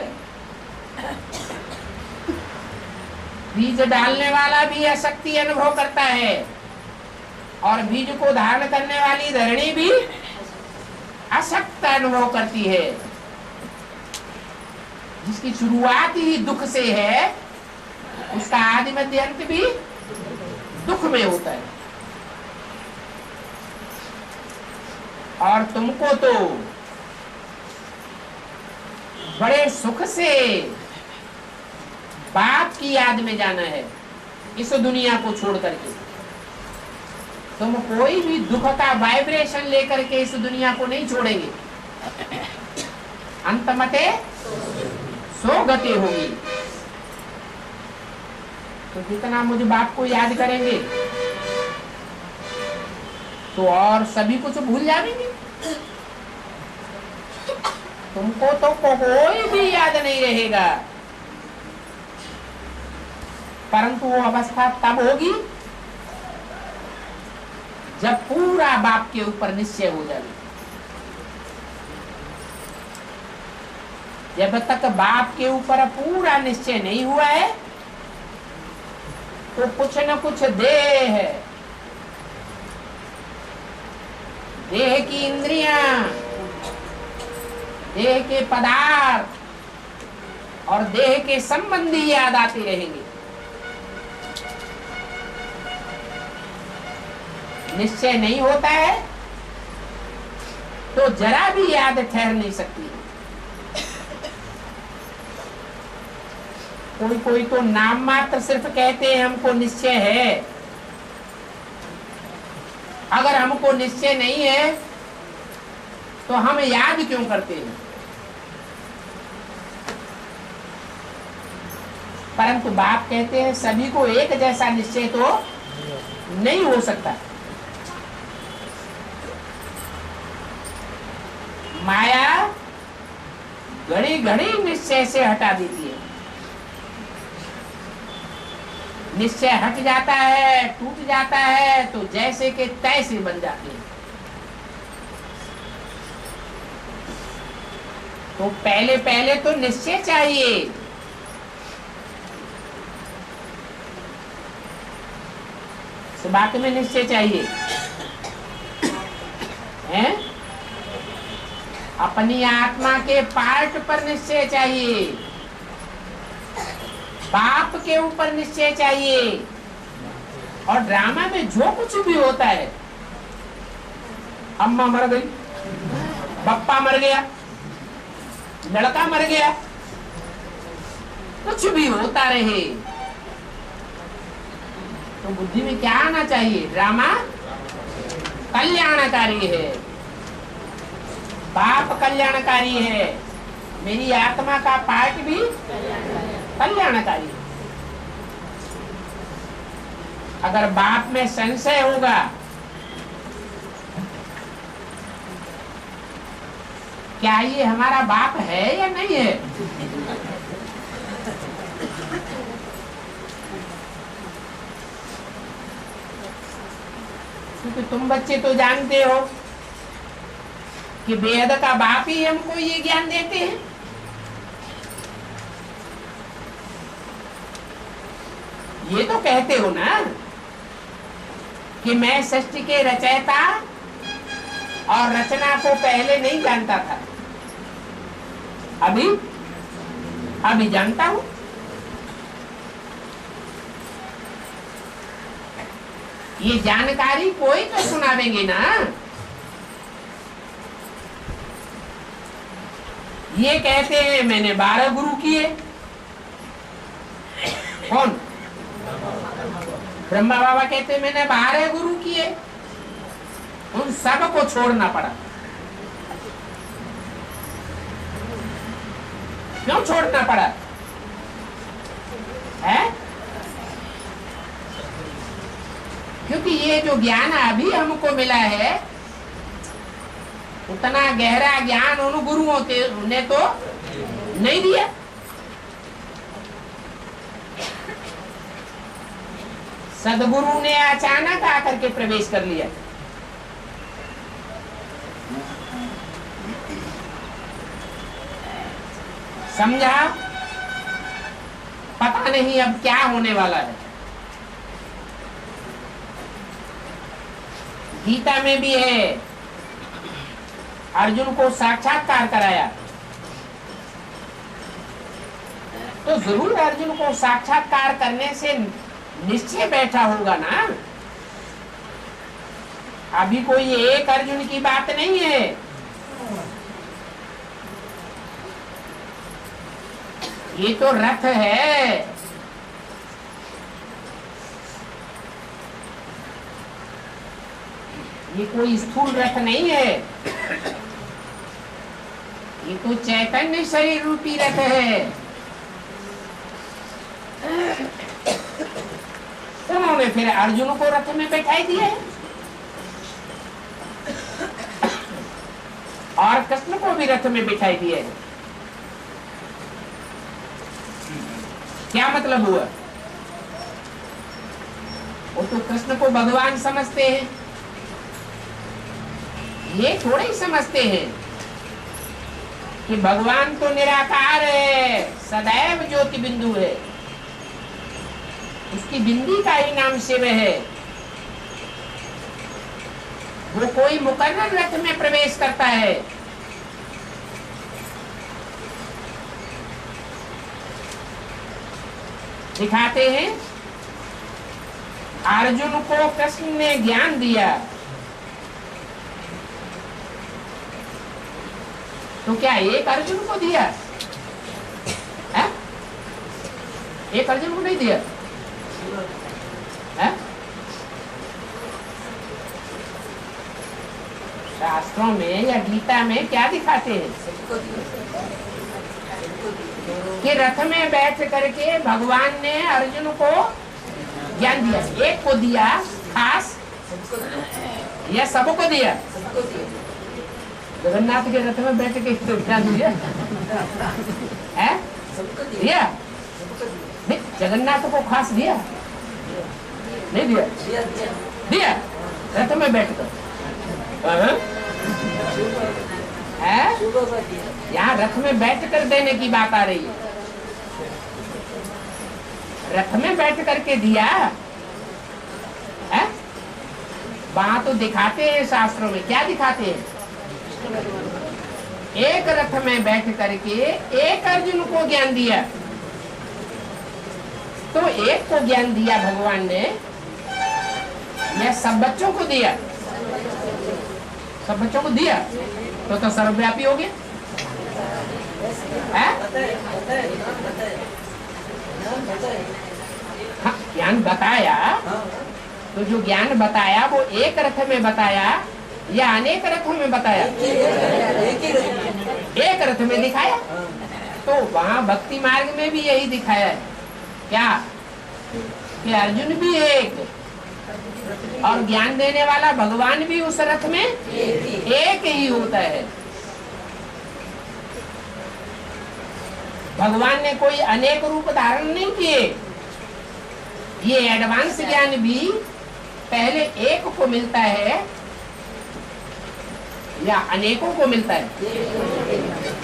बीज डालने वाला भी अशक्ति अनुभव करता है और बीज को धारण करने वाली धरणी भी अशक्त अनुभव करती है। जिसकी शुरुआत ही दुख से है उसका आदि मध्य अंत भी दुख में होता है। और तुमको तो बड़े सुख से बाप की याद में जाना है इस दुनिया को छोड़ करके। तुम कोई भी दुख का वाइब्रेशन लेकर के इस दुनिया को नहीं छोड़ेंगे। अंतमते सो गति होगी। तो जितना मुझे बाप को याद करेंगे तो और सभी कुछ भूल जाएंगे। तुमको तो कोई भी याद नहीं रहेगा, परंतु वो अवस्था तब होगी जब पूरा बाप के ऊपर निश्चय हो जाए। जब तक बाप के ऊपर पूरा निश्चय नहीं हुआ है तो कुछ न कुछ देह है, देह की इंद्रियां, देह के पदार्थ और देह के संबंधी याद आते रहेंगे। निश्चय नहीं होता है तो जरा भी याद ठहर नहीं सकती। कोई कोई तो नाम मात्र सिर्फ कहते हैं हमको निश्चय है। अगर हमको निश्चय नहीं है तो हम याद क्यों करते हैं? परंतु बाप कहते हैं सभी को एक जैसा निश्चय तो नहीं हो सकता। माया घड़ी घड़ी निश्चय से हटा देती है। निश्चय हट जाता है, टूट जाता है तो जैसे के तैसे बन जाते हैं। तो पहले पहले तो निश्चय चाहिए। इस बात में निश्चय चाहिए है। अपनी आत्मा के पार्ट पर निश्चय चाहिए, बाप के ऊपर निश्चय चाहिए। और ड्रामा में जो कुछ भी होता है, अम्मा मर गई, पप्पा मर गया, लड़का मर गया, कुछ भी होता रहे, तो बुद्धि में क्या आना चाहिए? ड्रामा कल्याणकारी है, बाप कल्याणकारी है, मेरी आत्मा का पार्ट भी कल्याणकारी है। अगर बाप में संशय होगा, क्या ये हमारा बाप है या नहीं है? क्योंकि तुम बच्चे तो जानते हो कि बेहद का बाप ही हमको ये ज्ञान देते हैं। ये तो कहते हो ना कि मैं सृष्टि के रचयिता और रचना को पहले नहीं जानता था, अभी जानता हूं। ये जानकारी कोई तो सुनावेंगे ना। ये कहते हैं मैंने 12 गुरु किए। कौन? ब्रह्मा बाबा कहते हैं मैंने 12 गुरु किए। उन सब को छोड़ना पड़ा। क्यों छोड़ना पड़ा है? क्योंकि ये जो ज्ञान अभी हमको मिला है, उतना गहरा ज्ञान उन गुरुओं ने तो नहीं दिया। सदगुरु ने अचानक आकर के प्रवेश कर लिया। समझा? पता नहीं अब क्या होने वाला है। गीता में भी है, अर्जुन को साक्षात्कार कराया, तो जरूर अर्जुन को साक्षात्कार करने से निश्चय बैठा होगा ना। अभी कोई एक अर्जुन की बात नहीं है। ये तो रथ है। ये कोई स्थूल रथ नहीं है। ये तो चैतन्य शरीर रूपी रथ है। उन्होंने फिर अर्जुन को रथ में बैठाई दिया है और कृष्ण को भी रथ में बैठाई दिया है। क्या मतलब हुआ? वो तो कृष्ण को भगवान समझते हैं, ये थोड़े ही समझते हैं कि भगवान तो निराकार है, सदैव ज्योति बिंदु है, उसकी बिंदी का ही नाम शिव है। वो कोई मुकर्रर रथ में प्रवेश करता है। दिखाते हैं अर्जुन को कृष्ण ने ज्ञान दिया, तो क्या एक अर्जुन को दिया है? एक अर्जुन को नहीं दिया है? शास्त्रों में या गीता में क्या दिखाते हैं कि रथ में बैठ करके भगवान ने अर्जुन को ज्ञान दिया। एक को दिया खास या सबको दिया? जगन्नाथ के रथ में बैठ के तो ज्ञान दिया है? दिया? नहीं, जगन्नाथ को खास दिया नहीं दिया? दिया रथ में बैठ कर है? यहाँ रथ में बैठ कर देने की बात आ रही है। रथ में बैठ करके दिया है? वहां तो दिखाते हैं शास्त्रों में, क्या दिखाते हैं? एक रथ में बैठ करके एक अर्जुन को ज्ञान दिया। तो एक को ज्ञान दिया भगवान ने, या सब बच्चों को दिया? सब बच्चों को दिया तो सर्वव्यापी हो गया है? हाँ, ज्ञान बताया तो जो ज्ञान बताया वो एक रथ में बताया या अनेक रथों में बताया? एक रथ में दिखाया। तो वहां भक्ति मार्ग में भी यही दिखाया है, क्या कि अर्जुन भी एक और ज्ञान देने वाला भगवान भी उस रथ में एक ही होता है। भगवान ने कोई अनेक रूप धारण नहीं किए। ये एडवांस ज्ञान भी पहले एक को मिलता है या अनेकों को मिलता है?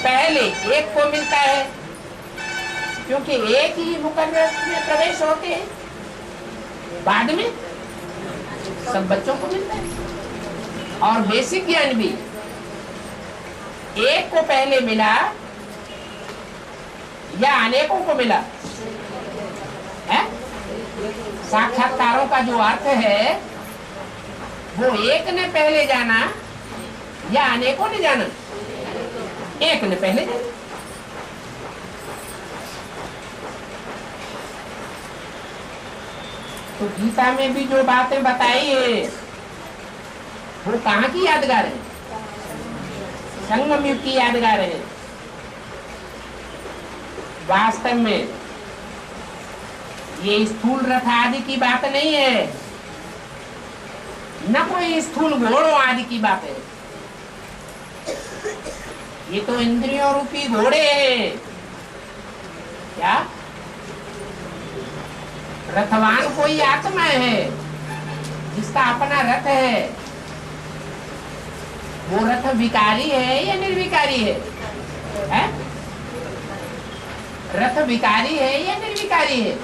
पहले एक को मिलता है, क्योंकि एक ही मुकर्रर में प्रवेश होते हैं। बाद में सब बच्चों को मिलता है। और बेसिक ज्ञान भी एक को पहले मिला या अनेकों को मिला है? साक्षात्कारों का जो अर्थ है वो एक ने पहले जाना या अनेकों ने जाना? एक ने पहले जाना। तो गीता में भी जो बातें बताई है वो कहाँ की यादगार है? संगम युग की यादगार है। वास्तव में ये स्थूल रथ आदि की बात नहीं है, न कोई स्थूल घोड़ों आदि की बात है। ये तो इंद्रियों रूपी घोड़े हैं। क्या रथवान कोई आत्मा है जिसका अपना रथ है? वो रथ विकारी है या निर्विकारी है? रथ विकारी है या निर्विकारी है?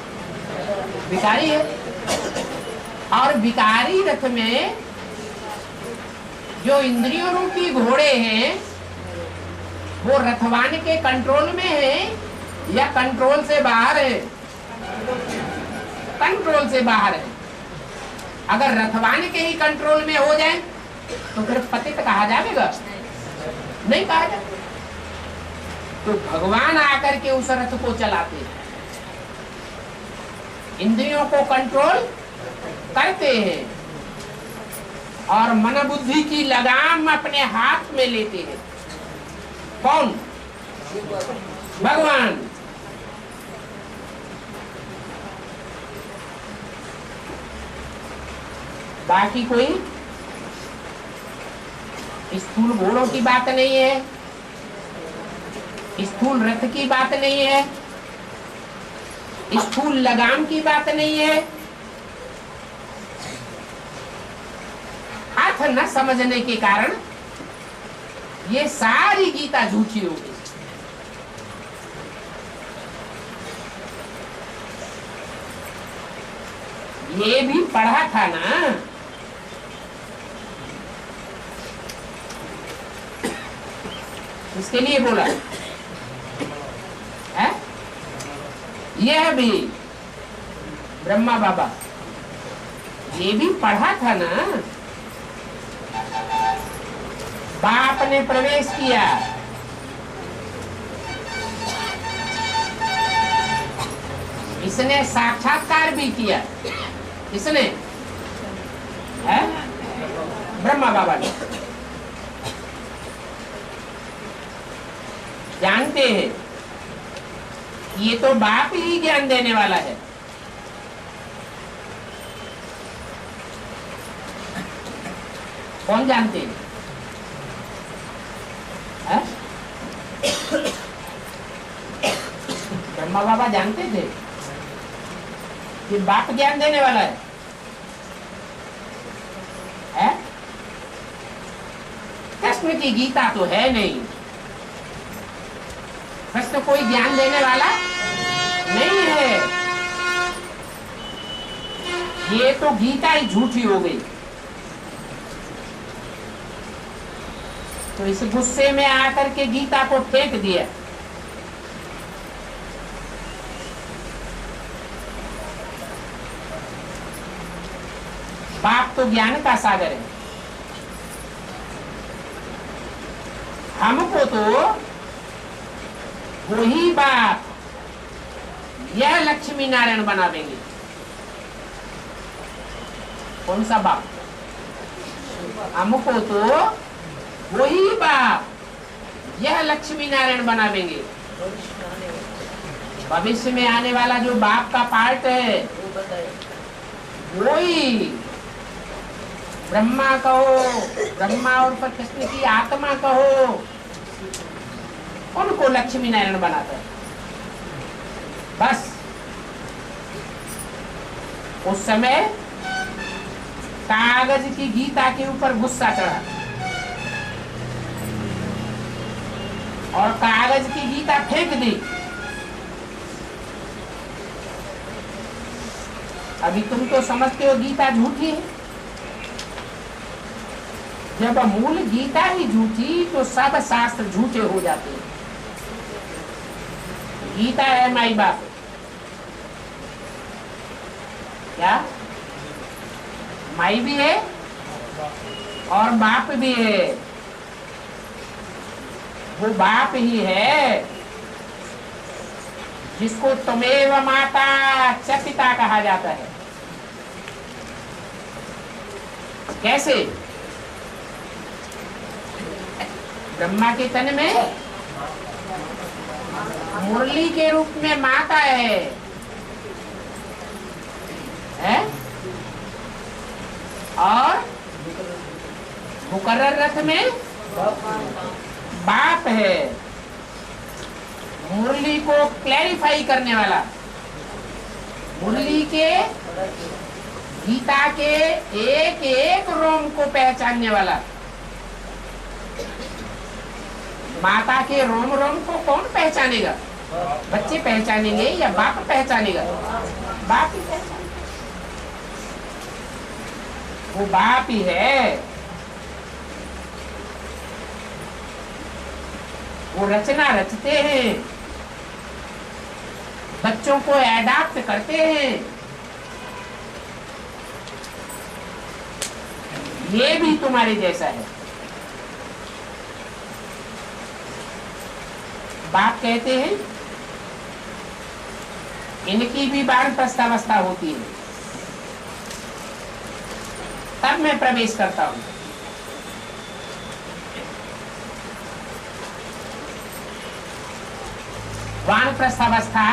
विकारी है। और विकारी रथ में जो इंद्रियों रूपी घोड़े हैं वो रथवान के कंट्रोल में है या कंट्रोल से बाहर है? कंट्रोल से बाहर है। अगर रथवान के ही कंट्रोल में हो जाए तो फिर पतित कहा जाएगा? नहीं कहा जाए। तो भगवान आकर के उस रथ को चलाते हैं, इंद्रियों को कंट्रोल करते हैं और मन बुद्धि की लगाम अपने हाथ में लेते हैं। कौन? भगवान। बाकी कोई स्थूल घोड़ों की बात नहीं है, स्थूल रथ की बात नहीं है, स्थूल लगाम की बात नहीं है। अर्थ न समझने के कारण ये सारी गीता झूठी हो गई। ये भी पढ़ा था ना, इसके लिए बोला है। यह भी ब्रह्मा बाबा ये भी पढ़ा था ना। बाप ने प्रवेश किया, इसने साक्षात्कार भी किया। इसने है ब्रह्मा बाबा ने। जानते हैं ये तो बाप ही ज्ञान देने वाला है। कौन जानते हैं? ब्रह्मा बाबा जानते थे कि बाप ज्ञान देने वाला है? कृष्ण की गीता तो है नहीं, कृष्ण कोई ज्ञान देने वाला नहीं है, ये तो गीता ही झूठी हो गई। तो इस गुस्से में आकर के गीता को फेंक दिया। बाप तो ज्ञान का सागर है, हमको तो वही बाप यह लक्ष्मी नारायण बना देंगे। कौन सा बाप? हमको तो वही बाप यह लक्ष्मी नारायण बना देंगे। भविष्य में आने वाला जो बाप का पार्ट है वही ब्रह्मा कहो, ब्रह्मा और कृष्ण की आत्मा कहो, उनको लक्ष्मी नारायण बनाता है। बस उस समय कागज की गीता के ऊपर गुस्सा चढ़ा और कागज की गीता फेंक दी। अभी तुम तो समझते हो गीता झूठी है। जब मूल गीता ही झूठी तो सब शास्त्र झूठे हो जाते हैं। गीता है माई बाप, क्या माई भी है और बाप भी है। वो बाप ही है जिसको त्वमेव माता च पिता कहा जाता है। कैसे? ब्रह्मा के तन में मुरली के रूप में माता है? और मुकर्रर रथ में बाप है। मुरली को क्लैरिफाई करने वाला, मुरली के गीता के एक एक रोम को पहचानने वाला। माता के रोम रोम को कौन पहचानेगा? बच्चे पहचानेंगे या बाप पहचानेगा? बाप ही पहचानेगा। वो बाप ही है। वो रचना रचते हैं, बच्चों को एडाप्ट करते हैं। ये भी तुम्हारे जैसा है। बाप कहते हैं इनकी भी वानप्रस्थावस्था होती है, तब मैं प्रवेश करता हूं। वानप्रस्थावस्था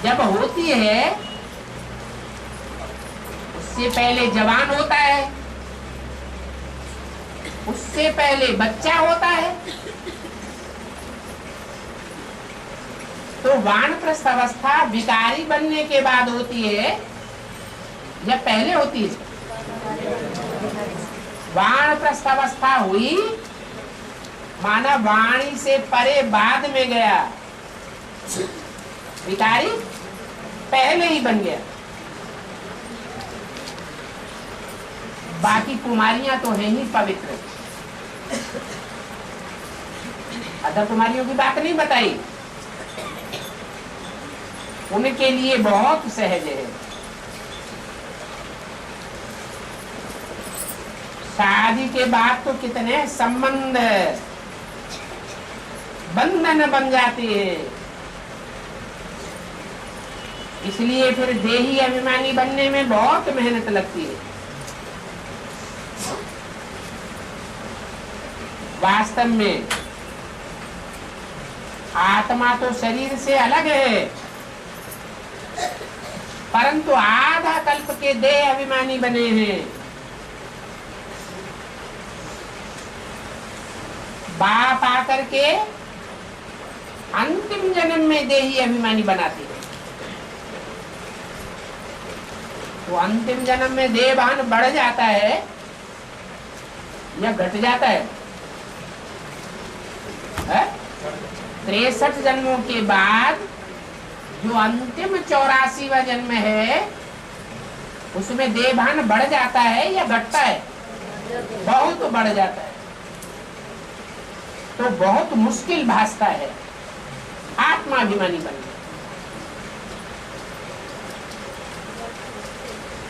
जब होती है उससे पहले जवान होता है, उससे पहले बच्चा होता है। तो वानप्रस्थावस्था विकारी बनने के बाद होती है या पहले होती है? वानप्रस्थावस्था हुई माना वाणी से परे बाद में गया, विकारी पहले ही बन गया। बाकी कुमारियां तो हैं ही पवित्र। अदर कुमारियों की बात नहीं बताई, उनके लिए बहुत सहज है। शादी के बाद तो कितने संबंध बंधन बन जाते हैं। इसलिए फिर देही अभिमानी बनने में बहुत मेहनत लगती है। वास्तव में आत्मा तो शरीर से अलग है, परंतु आधा कल्प के देह अभिमानी बने हैं। बाप आकर के अंतिम जन्म में देही अभिमानी बनाते हैं। तो अंतिम जन्म में देहभान बढ़ जाता है, या घट जाता है? 63 जन्मों के बाद जो अंतिम 84वां जन्म है उसमें देहभान बढ़ जाता है या घटता है? बहुत बढ़ जाता है। तो बहुत मुश्किल भासता है आत्माभिमानी बनना।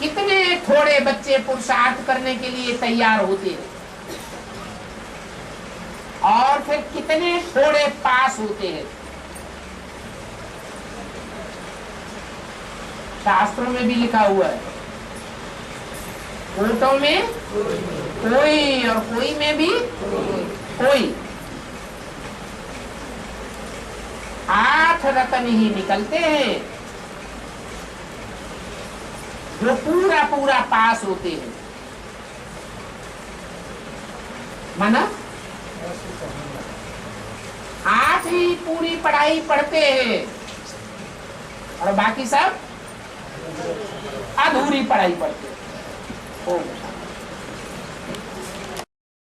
कितने थोड़े बच्चे पुरुषार्थ करने के लिए तैयार होते हैं और फिर कितने थोड़े पास होते हैं। शास्त्रों में भी लिखा हुआ है, कोटों में कोई और कोई में भी कोई। 8 रत्न ही निकलते हैं जो पूरा पूरा पास होते हैं। माना 8 ही पूरी पढ़ाई पढ़ते हैं और बाकी सब अधूरी पढ़ाई पढ़ते हैं।